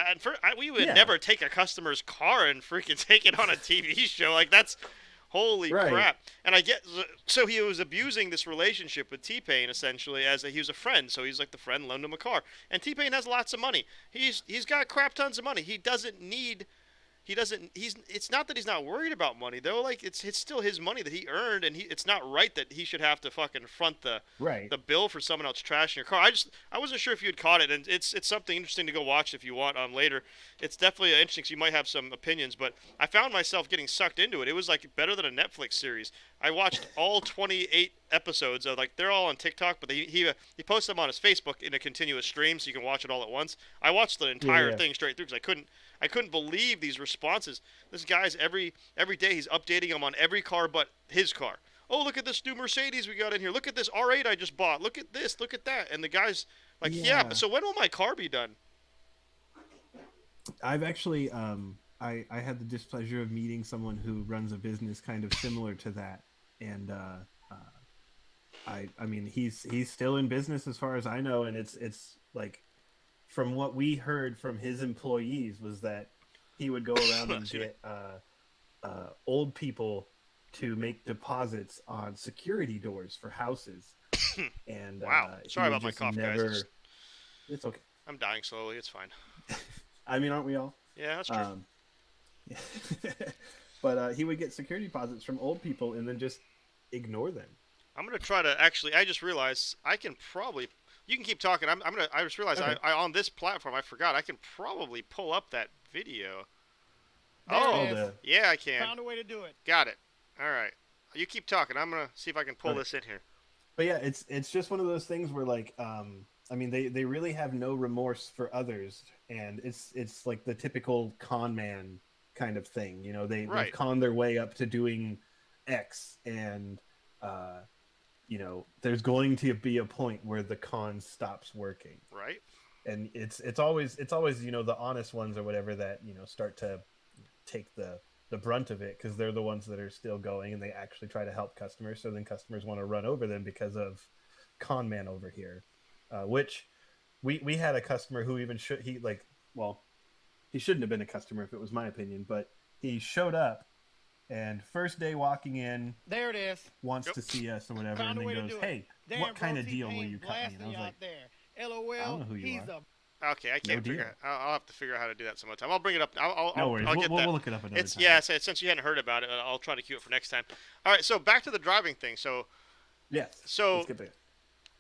We would Yeah. never take a customer's car and freaking take it on a TV show. Like that's holy Right. crap. And I get so he was abusing this relationship with T-Pain essentially as he was a friend. So he's like the friend loaned him a car, and T-Pain has lots of money. He's got crap tons of money. He doesn't it's not that he's not worried about money though. Like it's still his money that he earned, and it's not right that he should have to fucking front Right. the bill for someone else trashing your car. I wasn't sure if you had caught it, and it's something interesting to go watch if you want later. It's definitely interesting because you might have some opinions, but I found myself getting sucked into it. It was like better than a Netflix series. I watched all 28 episodes of, like, they're all on TikTok, but he posted them on his Facebook in a continuous stream so you can watch it all at once. I watched the Yeah. entire Yeah. thing straight through because I couldn't believe these responses. This guy's every day he's updating them on every car but his car. Oh, look at this new Mercedes we got in here. Look at this R8 I just bought. Look at this. Look at that. And the guy's like, yeah, but Yeah. so when will my car be done? I've actually I had the displeasure of meeting someone who runs a business kind of similar to that, and I mean he's still in business as far as I know, and it's like from what we heard from his employees was that he would go around and Excuse me. get old people to make deposits on security doors for houses, and Wow. he Sorry would about my just cough, guys. never. It's okay. I'm dying slowly. It's fine. I mean, aren't we all? Yeah, that's true. Um, but he would get security deposits from old people and then just ignore them. I'm gonna try to actually. I just realized I can probably. You can keep talking. I'm gonna. I just realized Okay. I on this platform I forgot I can probably pull up that video. There Oh, it is. the yeah, I can. Found a way to do it. Got it. All right. You keep talking. I'm gonna see if I can pull Okay. this in here. But yeah, it's just one of those things where like I mean they really have no remorse for others, and it's like the typical con man kind of thing. They've Right. conned their way up to doing X, and uh, there's going to be a point where the con stops working. Right. And it's always the honest ones or whatever that start to take the brunt of it, because they're the ones that are still going and they actually try to help customers, so then customers want to run over them because of con man over here, which we had a customer who even he shouldn't have been a customer if it was my opinion, but he showed up and first day walking in There it is. wants Yep. to see us or whatever, Found and a way then to goes, do it. hey, Damn, what kind bro, of deal will T-Pain you cut me? And I blasting was you like, out there. LOL. I don't know who you he's are. a Okay, I can't deal. figure. I'll have to figure out how to do that some other time. I'll bring it up. no worries, I'll we'll, get we'll that. we'll look it up another It's time. yeah. Since you hadn't heard about it, I'll try to cue it for next time. All right. So back to the driving thing. Yes. So Let's get there.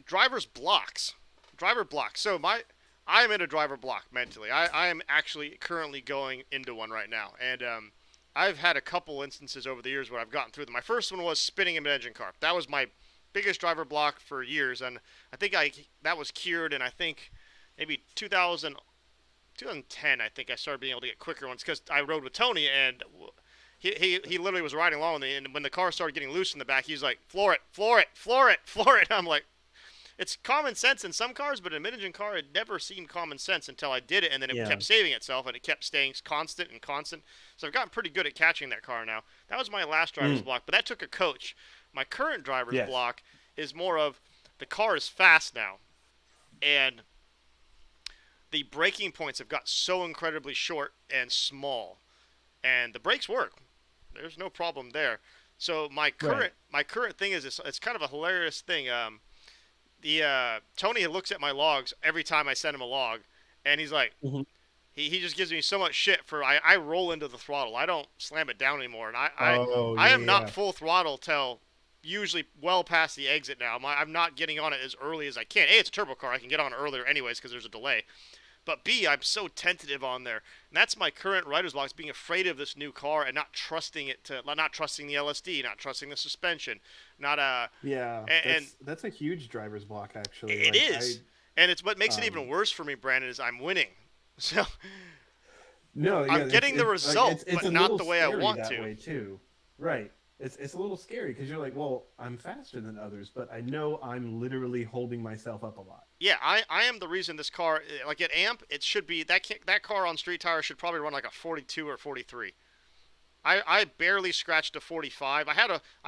driver blocks. So I am in a driver block mentally. I am actually currently going into one right now, and I've had a couple instances over the years where I've gotten through them. My first one was spinning an engine car. That was my biggest driver block for years, and I think that was cured. And I think maybe 2010, I think I started being able to get quicker ones because I rode with Tony, and he literally was riding along, and when the car started getting loose in the back, he's like, floor it, floor it, floor it, floor it. I'm like, it's common sense in some cars, but in a mid-engine car, it never seemed common sense until I did it, and then it Yeah. kept saving itself, and it kept staying constant and constant. So I've gotten pretty good at catching that car now. That was my last driver's block, but that took a coach. My current driver's Yes. block is more of the car is fast now, and the braking points have got so incredibly short and small, and the brakes work. There's no problem there. So my current thing is it's kind of a hilarious thing. Tony looks at my logs every time I send him a log, and he's like, Mhm. he just gives me so much shit for I roll into the throttle. I don't slam it down anymore, and I yeah, am not yeah. full throttle till usually well past the exit now. I'm not getting on it as early as I can. A, it's a turbo car. I can get on earlier anyways because there's a delay. But B, I'm so tentative on there. And that's my current writer's block, is being afraid of this new car and not trusting the LSD, not trusting the suspension, not Yeah, and that's a huge driver's block, actually. it is. And it's what makes it um, even worse for me, Brandon, is I'm winning. So No, yeah, I'm getting the result, it's but a not little the way I scary want that to. way too. Right. It's a little scary because you're like, well, I'm faster than others, but I know I'm literally holding myself up a lot. Yeah, I am the reason this car, like at AMP, it should be, that car on street tires should probably run like a 42 or 43. I barely scratched a 45. I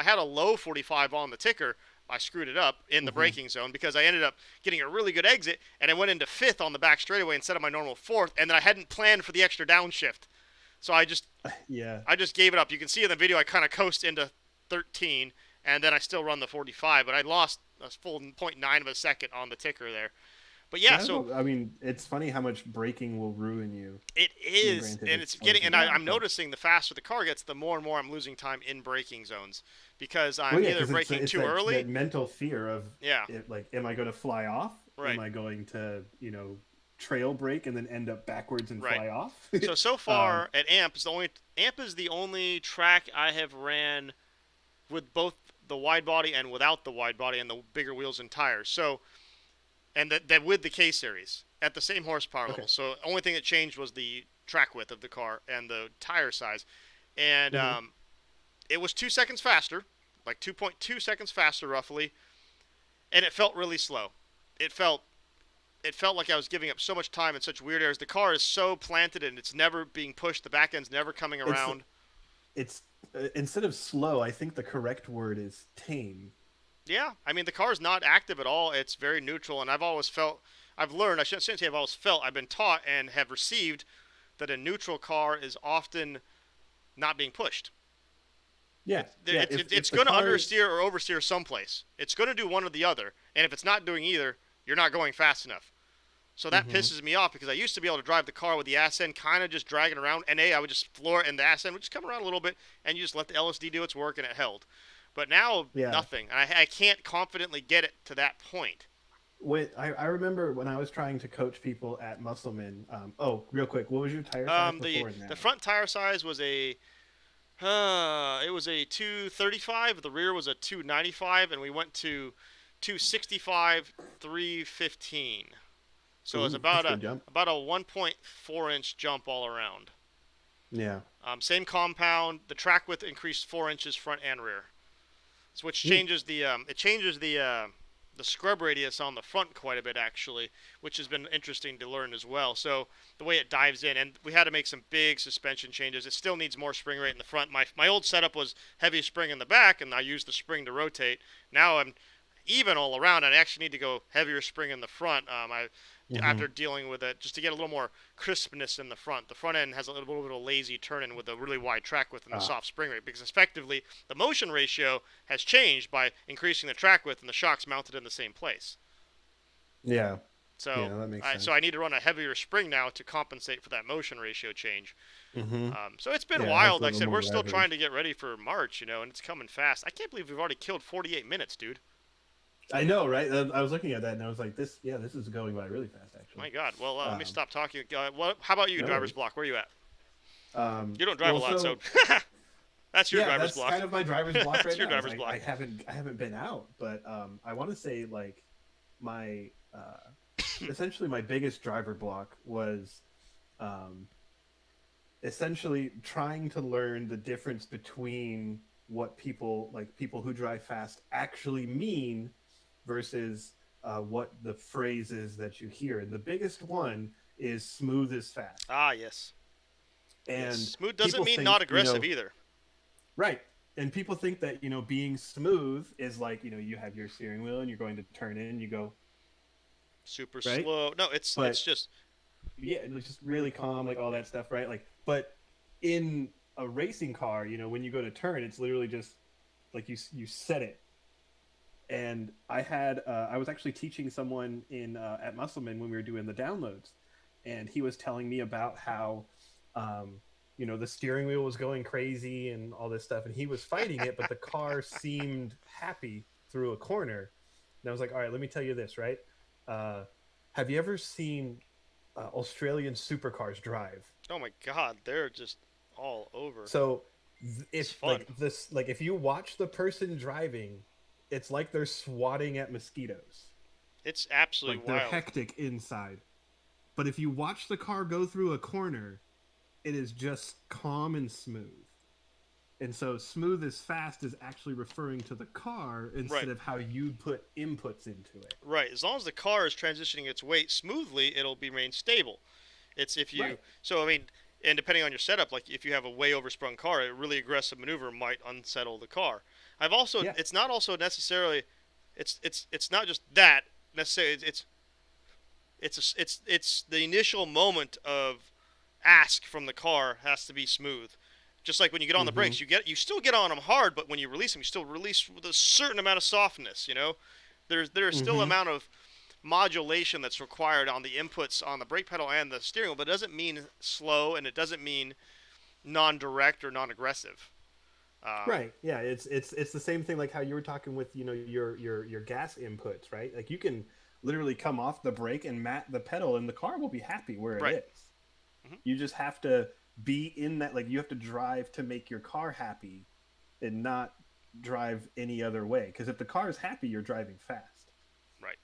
had a low 45 on the ticker. I screwed it up in the braking zone because I ended up getting a really good exit, and I went into fifth on the back straightaway instead of my normal fourth, and then I hadn't planned for the extra downshift. So I just Yeah. gave it up. You can see in the video I kind of coast into 13, and then I still run the 45, but I lost a full 0.9 of a second on the ticker there. But yeah, so I mean, it's funny how much braking will ruin you. it is, granted, and it's it's getting, and like- I'm noticing the faster the car gets, the more and more I'm losing time in braking zones because I'm Well, yeah, either 'cause braking it's too that, early. That mental fear of, Yeah. like, am I going to fly off? Right. Am I going to, trail brake and then end up backwards and Right. fly off? So far at AMP is the only track I have ran with both the wide body and without the wide body and the bigger wheels and tires. So, and that with the K series at the same horsepower level. So only thing that changed was the track width of the car and the tire size, and it was 2 seconds faster, like 2.2 seconds faster roughly, and it felt really slow. It felt like I was giving up so much time in such weird areas. The car is so planted and it's never being pushed. The back end's never coming around. It's instead of slow, I think the correct word is tame. Yeah, I mean the car's not active at all. It's very neutral, and I've learned. I shouldn't say I've always felt. I've been taught and have received that a neutral car is often not being pushed. Yeah, It's going to understeer or oversteer someplace. It's going to do one or the other, and if it's not doing either, you're not going fast enough. So that pisses me off because I used to be able to drive the car with the ass end kind of just dragging around, and I would just floor it, and the ass end would just come around a little bit, and you just let the LSD do its work, and it held. But now, nothing. I can't confidently get it to that point. I remember when I was trying to coach people at Muscleman. Real quick, what was your tire size before and now? The front tire size was it was a 235. The rear was a 295, and we went to 265, 315. So it was about a 1.4 inch jump all around. Yeah. Same compound. The track width increased 4 inches front and rear, so which changes the scrub radius on the front quite a bit actually, which has been interesting to learn as well. So the way it dives in, and we had to make some big suspension changes. It still needs more spring rate in the front. My old setup was heavy spring in the back, and I used the spring to rotate. Now I'm even all around, and I actually need to go heavier spring in the front. After dealing with it, just to get a little more crispness in the front. The front end has a little bit of a lazy turn-in with a really wide track width and a soft spring rate, because effectively the motion ratio has changed by increasing the track width and the shocks mounted in the same place. Yeah. So that makes sense. So I need to run a heavier spring now to compensate for that motion ratio change. So it's been Yeah, wild. that's a Like I said, little we're more still leverage. trying to get ready for March, and it's coming fast. I can't believe we've already killed 48 minutes, dude. I know, right? I was looking at that and I was like, this is going by really fast, actually. My God. Well, let me stop talking. How about you, No driver's worries. block? Where are you at? You You don't drive a lot, so that's your driver's block. That's kind of my driver's block right That's your now. driver's It's block. I haven't been out, but I want to say like my essentially my biggest driver block was essentially trying to learn the difference between what people who drive fast actually mean versus what the phrase is that you hear. And the biggest one is smooth is fast. Ah, yes. Yes. And Smooth doesn't people mean think, not aggressive either. right. And people think that, being smooth is like, you have your steering wheel and you're going to turn in, you go, Super right? slow. No, it's But just yeah, it's just really calm, like all that stuff, right? Like, but in a racing car, when you go to turn, it's literally just like you set it. And I was actually teaching someone in at Musselman when we were doing the downloads, and he was telling me about how, the steering wheel was going crazy and all this stuff, and he was fighting it, but the car seemed happy through a corner. And I was like, all right, let me tell you this, right? Have you ever seen Australian supercars drive? oh my god, they're just all over. So It's if fun. if you watch the person driving, it's like they're swatting at mosquitoes. It's absolutely Like they're wild. hectic inside. But if you watch the car go through a corner, it is just calm and smooth. And so smooth as fast is actually referring to the car instead Right. of how you put inputs into it. Right. As long as the car is transitioning its weight smoothly, it'll remain stable. It's if you Right. so I mean, and depending on your setup, like if you have a way oversprung car, a really aggressive maneuver might unsettle the car. I've also Yeah. it's not also necessarily it's not just that necessarily it's the initial moment of ask from the car has to be smooth. Just like when you get on the Mm-hmm. brakes, you still get on them hard, but when you release them, you still release with a certain amount of softness. There's still Mm-hmm. amount of modulation that's required on the inputs on the brake pedal and the steering wheel, but it doesn't mean slow and it doesn't mean non-direct or non-aggressive. Right. Yeah. It's the same thing like how you were talking with your gas inputs, right? Like you can literally come off the brake and mat the pedal, and the car will be happy where Right. it is. Hmm. You just have to be in that. Like you have to drive to make your car happy, and not drive any other way. Because if the car is happy, you're driving fast. Right.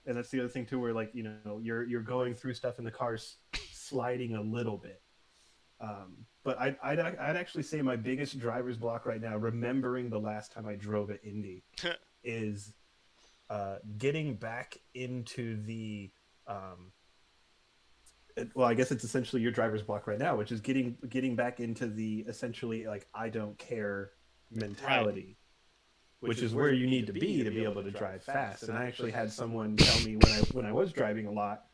And that's the other thing too, where like you're going through stuff and the car's sliding a little bit. But I'd actually say my biggest driver's block right now, remembering the last time I drove at Indy, is getting back into the. Well, I guess it's essentially your driver's block right now, which is getting back into the essentially like I don't care mentality, which is where you need to be able to drive fast. And I actually had someone tell me when I was driving a lot.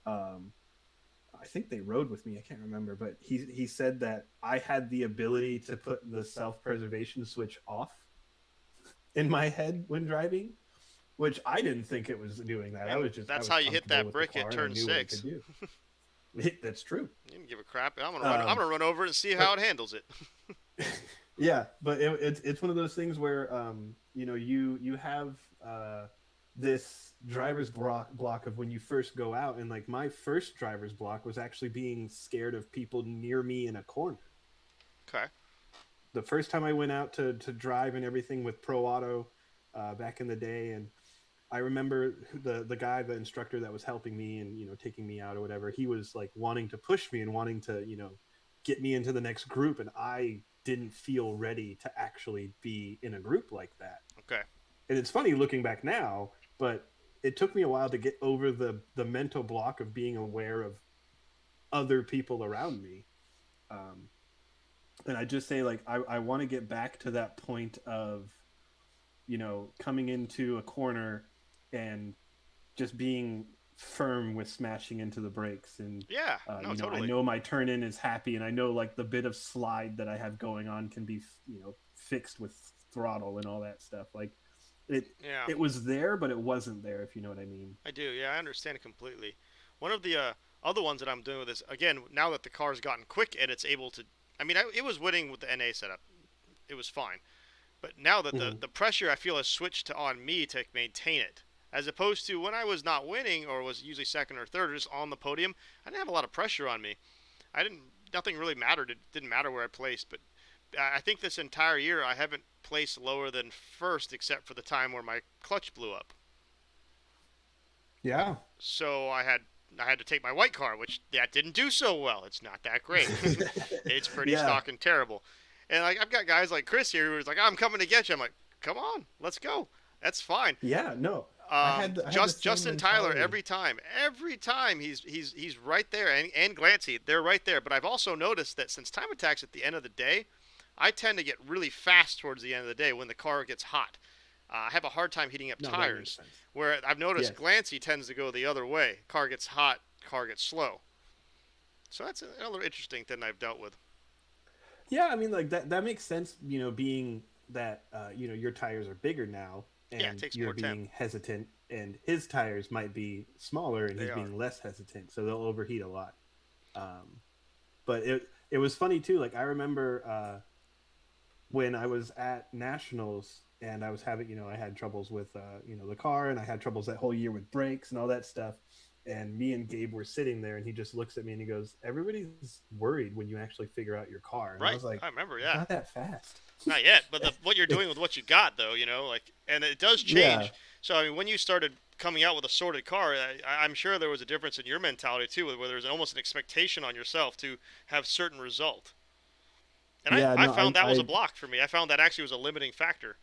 I think they rode with me. I can't remember, but he said that I had the ability to put the self-preservation switch off in my head when driving, which I didn't think it was doing that. And I that's was how you hit comfortable that with the brick car at and I turn knew what it 6. could do. That's true. You didn't give a crap. I'm gonna run over it and see how it handles it. Yeah, but it's one of those things where you have this driver's block of when you first go out, and like my first driver's block was actually being scared of people near me in a corner. Okay. The first time I went out to drive and everything with Pro Auto back in the day, and I remember the guy, the instructor that was helping me and taking me out or whatever, he was like wanting to push me and wanting to get me into the next group, and I didn't feel ready to actually be in a group like that. Okay. And it's funny looking back now, but it took me a while to get over the mental block of being aware of other people around me. And I just say like I want to get back to that point of coming into a corner and just being firm with smashing into the brakes, and Yeah. No, totally. I know my turn in is happy, and I know like the bit of slide that I have going on can be fixed with throttle and all that stuff. Like Yeah. it was there, but it wasn't there, if you know what I mean. I do. Yeah, I understand it completely. One of the other ones that I'm doing with this again now that the car's gotten quick and it's able to. I mean, it was winning with the NA setup. It was fine. But now that the pressure I feel has switched to on me to maintain it, as opposed to when I was not winning or was usually second or third, or just on the podium, I didn't have a lot of pressure on me. I didn't. Nothing really mattered. It didn't matter where I placed. But I think this entire year I haven't placed lower than first, except for the time where my clutch blew up. Yeah. So I had I had to take my white car, which that didn't do so well. It's not that great. It's pretty Yeah. stock and terrible. And like I've got guys like Chris here who's like, I'm coming to get you. I'm like, come on, let's go. That's fine. Yeah, no. I had the Justin same Tyler mentality. every time he's right there, and Glancy, they're right there. But I've also noticed that since time attacks at the end of the day, I tend to get really fast towards the end of the day when the car gets hot. I have a hard time heating up No, that makes tires. sense. Where I've noticed Yes. Glancy tends to go the other way. Car gets hot, car gets slow. So that's another interesting thing I've dealt with. Yeah, I mean, like that makes sense. Being that your tires are bigger now, and Yeah, it takes you're more temp. being hesitant, and his tires might be smaller, and They he's are. being less hesitant, so they'll overheat a lot. But it was funny too. Like I remember when I was at nationals, and I was having I had troubles with the car, and I had troubles that whole year with brakes and all that stuff. And me and Gabe were sitting there, and he just looks at me and he goes, "Everybody's worried when you actually figure out your car." And I Right. was like, I remember, "It's yeah. not that fast." Not yet, but what you're doing with what you got, though, like, and it does change. Yeah. So, I mean, when you started coming out with a sorted car, I'm sure there was a difference in your mentality too, where there's almost an expectation on yourself to have certain result. And Yeah, I no, found that was a block for me. I found that actually was a limiting factor.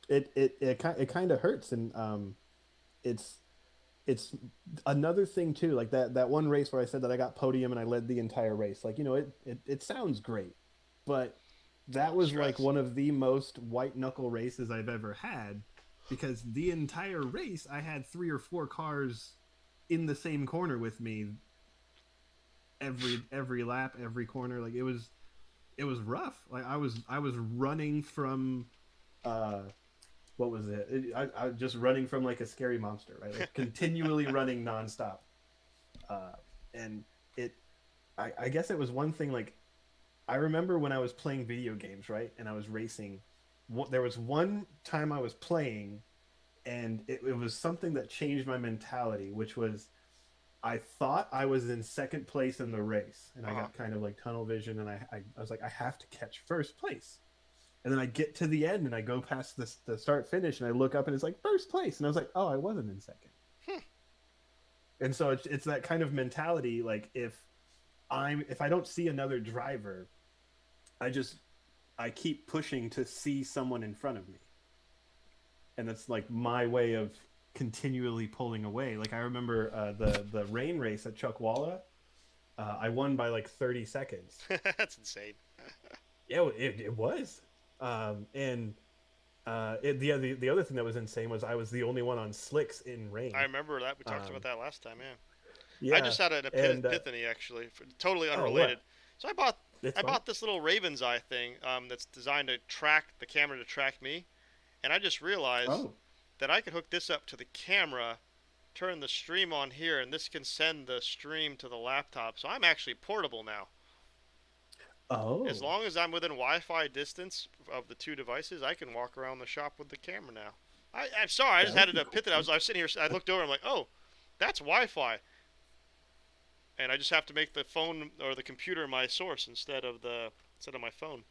it kind of hurts, and it's another thing too. Like that one race where I said that I got podium and I led the entire race. Like it sounds great, but that was like Stress. one of the most white knuckle races I've ever had, because the entire race I had 3 or 4 cars in the same corner with me every lap, every corner. Like it was rough. Like I was running from what was it? I was just running from like a scary monster, right? Like continually running nonstop. And I guess it was one thing. Like I remember when I was playing video games, right, and I was racing. There was one time I was playing, and it was something that changed my mentality, which was I thought I was in second place in the race, and I got kind of like tunnel vision, and I was like, I have to catch first place. And then I get to the end, and I go past the start finish, and I look up, and it's like first place, and I was like, oh, I wasn't in second. And so it's that kind of mentality. Like if I don't see another driver, I keep pushing to see someone in front of me, and that's like my way of continually pulling away. Like I remember the rain race at Chuckwalla, I won by like 30 seconds. That's insane. Yeah, it was. And the other thing that was insane was I was the only one on slicks in rain. I remember that. We talked about that last time, yeah. Yeah, I just had an and, epiphany, actually, totally what? unrelated. So I bought It's I fine. bought this little Raven's Eye thing that's designed to track the camera to track me, and I just realized Oh, that I could hook this up to the camera, turn the stream on here, and this can send the stream to the laptop. So I'm actually portable now. oh, As long as I'm within Wi-Fi distance of the two devices, I can walk around the shop with the camera now. I'm sorry, I just That had would an be epiphany. I was sitting here, I looked over, I'm like, oh, that's Wi-Fi. And I just have to make the phone or the computer my source instead of my phone.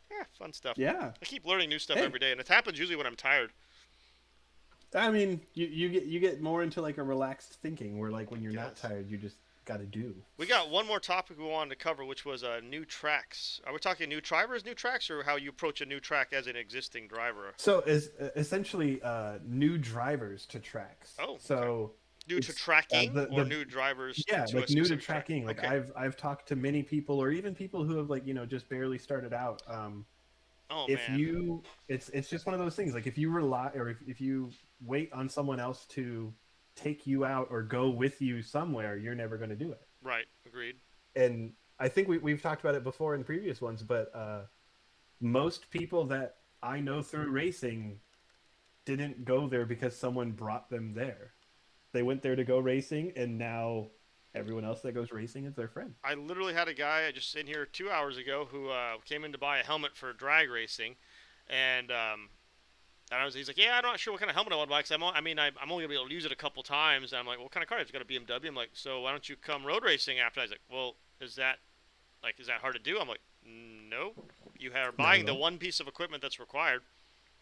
Yeah, fun stuff. yeah. I keep learning new stuff Hey. every day, and it happens usually when I'm tired. I mean, you get more into like a relaxed thinking, where like when you're not Yes. tired, you just got to do. We got one more topic we wanted to cover, which was new tracks. Are we talking new drivers, new tracks, or how you approach a new track as an existing driver? So is essentially new drivers to tracks. Oh, okay. So New to it's, tracking the or new drivers yeah, to a like new to specific track? tracking. Like Okay. I've talked to many people, or even people who have like just barely started out. Oh, If man. it's just one of those things. Like if you rely, or if you wait on someone else to take you out or go with you somewhere, you're never going to do it. Right. Agreed. And I think we've talked about it before in previous ones, but most people that I know through racing didn't go there because someone brought them there. They went there to go racing, and now everyone else that goes racing is their friend. I literally had a guy just in here 2 hours ago who came in to buy a helmet for drag racing, and he's like, yeah, I'm not sure what kind of helmet I want to buy, because I'm only going to be able to use it a couple times. And I'm like, what kind of car? It's got a BMW. I'm like, so why don't you come road racing after? He's like, well, is that hard to do? I'm like, no. You are buying the all. one piece of equipment that's required.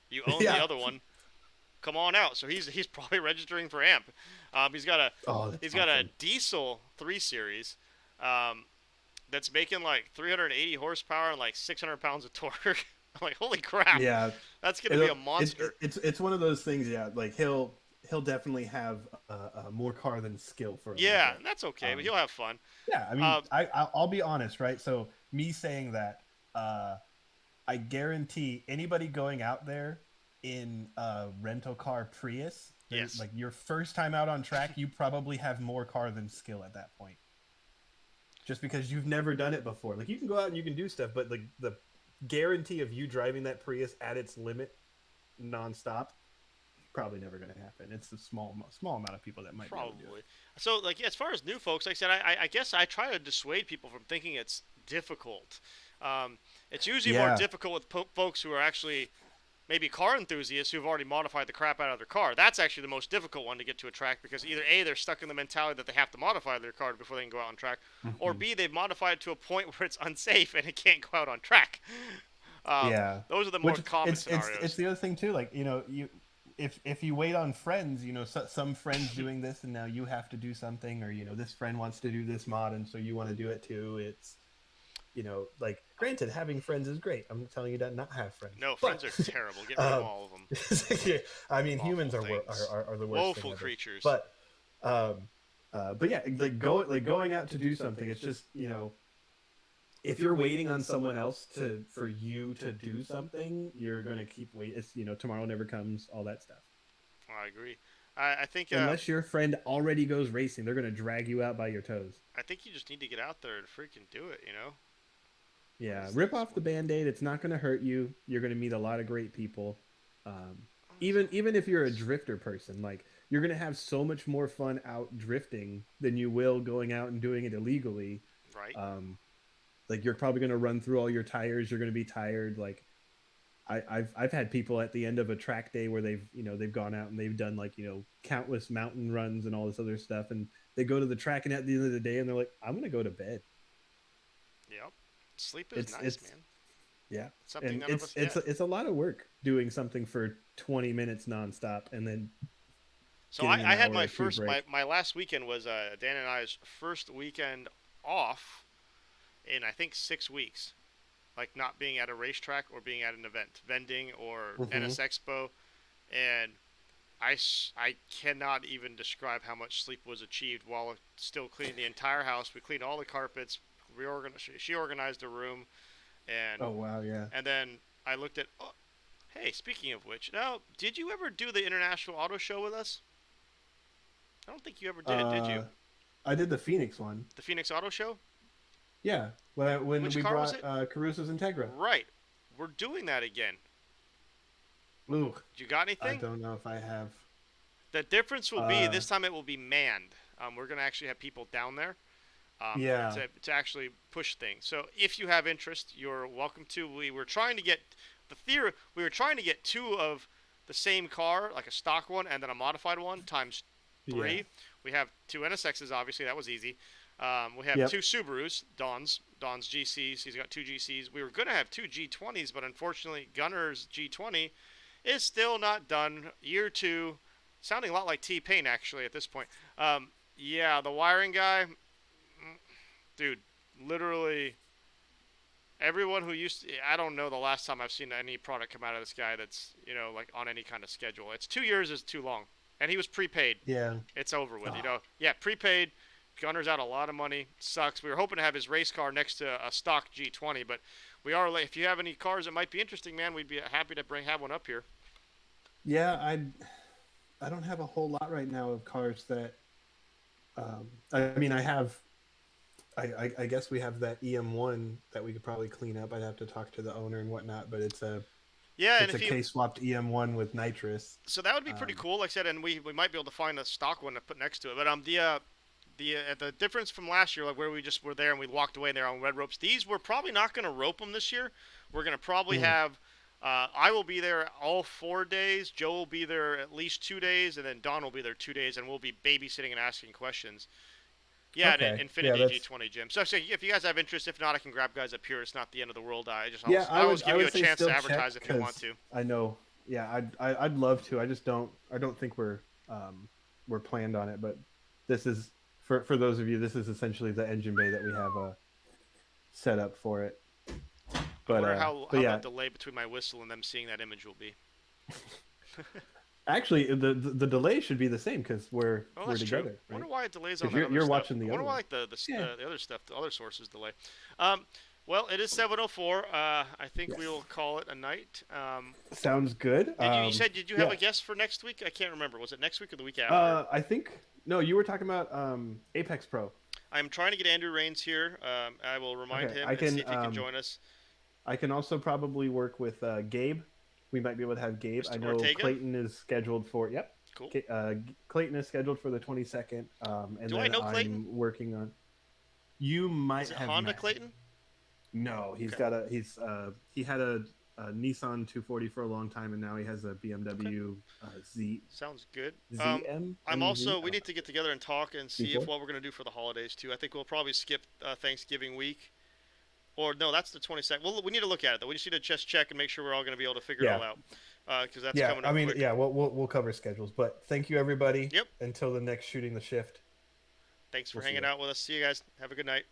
You own Yeah. the other one. come on out. So he's probably registering for AMP. He's got a Oh, that's he's got a awesome. diesel 3 Series, that's making like 380 horsepower and like 600 pounds of torque. I'm like, holy crap, Yeah, that's gonna be a monster. it's one of those things. Yeah, like he'll definitely have more car than skill for a little Yeah, bit. and that's okay, but Um, he'll have fun. yeah, I mean, Uh, I'll be honest, right? So me saying that, I guarantee anybody going out there in a rental car Prius, yes. like your first time out on track, you probably have more car than skill at that point. Just because you've never done it before. Like you can go out and you can do stuff, but like the guarantee of you driving that Prius at its limit nonstop, probably never going to happen. It's a small amount of people that might be able to do Probably. it. So, like, as far as new folks, like I said, I guess I try to dissuade people from thinking it's difficult. It's usually more Yeah. difficult with folks who are actually maybe car enthusiasts who've already modified the crap out of their car. That's actually the most difficult one to get to a track because either A, they're stuck in the mentality that they have to modify their car before they can go out on track, or Mhm. B, they've modified it to a point where it's unsafe and it can't go out on track. Yeah. Those are the more Which common it's scenarios. it's the other thing too. Like you if you wait on friends, some friends doing this and now you have to do something, or this friend wants to do this mod and so you want to do it too. It's like granted, having friends is great. I'm telling you to not have friends. No, But, friends are terrible. Get rid of um, all of them. I mean, Awful humans things. are the worst thing Woeful ever. creatures. Um, but yeah, going out to do something. It's just if you're waiting on someone else for you to do something, you're gonna keep waiting. It's tomorrow never comes. All that stuff. I agree. I think Unless your friend already goes racing, they're gonna drag you out by your toes. I think you just need to get out there and freaking do it. Yeah, is rip this off the band-aid. It's not gonna hurt you. You're gonna meet a lot of great people. Even if you're a drifter person, like you're gonna have so much more fun out drifting than you will going out and doing it illegally. Right. Like you're probably gonna run through all your tires. You're gonna be tired. Like I've had people at the end of a track day where they've gone out and they've done like countless mountain runs and all this other stuff, and they go to the track and at the end of the day and they're like, I'm gonna go to bed. Yep. Sleep is nice, It's man. yeah, Something and none of us it's get. a lot of work doing something for 20 minutes nonstop and then So getting an I had hour my or two first break. my last weekend was Dan and I's first weekend off in I think 6 weeks. Like not being at a racetrack or being at an event, vending or Mhm. NS Expo, and I cannot even describe how much sleep was achieved while still cleaning the entire house. We cleaned all the carpets. She organized a room, and Oh wow, yeah. then I looked at. Oh, hey, speaking of which, now did you ever do the International Auto Show with us? I don't think you ever did you? I did the Phoenix one. The Phoenix Auto Show? Yeah, when Which we car was brought it? Caruso's Integra. Right. We're doing that again. Ooh, You got I anything? don't know if I have. The difference will be Uh, this time it will be manned. We're going to actually have people down there Yeah. to actually push things. So if you have interest, you're welcome to. We were trying to get we were trying to get two of the same car, like a stock one and then a modified one times three. Yeah. We have two NSXs, obviously that was easy. We have Yep. two Subarus, Don's GCs. He's got two GCs. We were going to have two G20s, but unfortunately, Gunner's G20 is still not done. Year two, sounding a lot like T-Pain actually at this point. Yeah, the wiring guy, dude, literally everyone who I don't know the last time I've seen any product come out of this guy that's, like on any kind of schedule. It's 2 years is too long. And he was prepaid. Yeah. It's over with, Oh. Yeah, prepaid. Gunner's out a lot of money. Sucks. We were hoping to have his race car next to a stock G20, but we are late. If you have any cars that might be interesting, man, we'd be happy to have one up here. Yeah, I don't have a whole lot right now of cars that. I mean, I have. I guess we have that EM1 that we could probably clean up. I'd have to talk to the owner and whatnot, but it's a Yeah, and it's a if you case swapped EM1 with nitrous. so that would be pretty cool. Like I said, and we might be able to find a stock one to put next to it. But the difference from last year, like where we just were there and we walked away there on red ropes. These we're probably not going to rope them this year. We're going to probably have. I will be there all 4 days. Joe will be there at least 2 days, and then Don will be there 2 days, and we'll be babysitting and asking questions. Yeah, Okay. at Infinity Yeah, that's- G20 gym. So if you guys have interest, if not, I can grab guys up here. It's not the end of the world. I Yeah, always give I you would a say chance still to advertise check, if you want 'cause to. I know Yeah, I'd love to. I don't think we're planned on it, but this is for those of you. This is essentially the engine bay that we have set up for it. I But wonder how yeah, that delay between my whistle and them seeing that image will be. actually, the delay should be the same because we're That's together. true. I Right? wonder why it delays on 'Cause that you're other stuff. watching the I other wonder why one. like Yeah. the other stuff, the other sources delay. Well, it is 7:04. I think Yes. we will call it a night. Sounds good. You said did you have yeah. a guest for next week? I can't remember. Was it next week or the week after? I think no. You were talking about Apex Pro. I'm trying to get Andrew Rains here. I will remind Okay, him I and see can, if he can join us. I can also probably work with Gabe. We might be able to have Gabe. Mr. I know Ortega? Clayton is scheduled for. Yep. Cool. Clayton is scheduled for the 22nd. And Do then I know I'm Clayton? working on. You might Is it have Honda met him. Clayton? No, he's Okay. got he had a Nissan 240 for a long time, and now he has a BMW Sounds good. ZM. I'm also. We MZ? need to get together and talk and see if Z4? what we're gonna do for the holidays too. I think we'll probably skip Thanksgiving week, or no, that's the 22nd. Well, we need to look at it though. We just need to just check and make sure we're all gonna be able to figure it all out, because that's Yeah, coming up I mean, quick. yeah, we'll cover schedules, but thank you everybody. Yep. Until the next shooting the shift. Thanks for We'll see hanging ya. out with us. See you guys. Have a good night.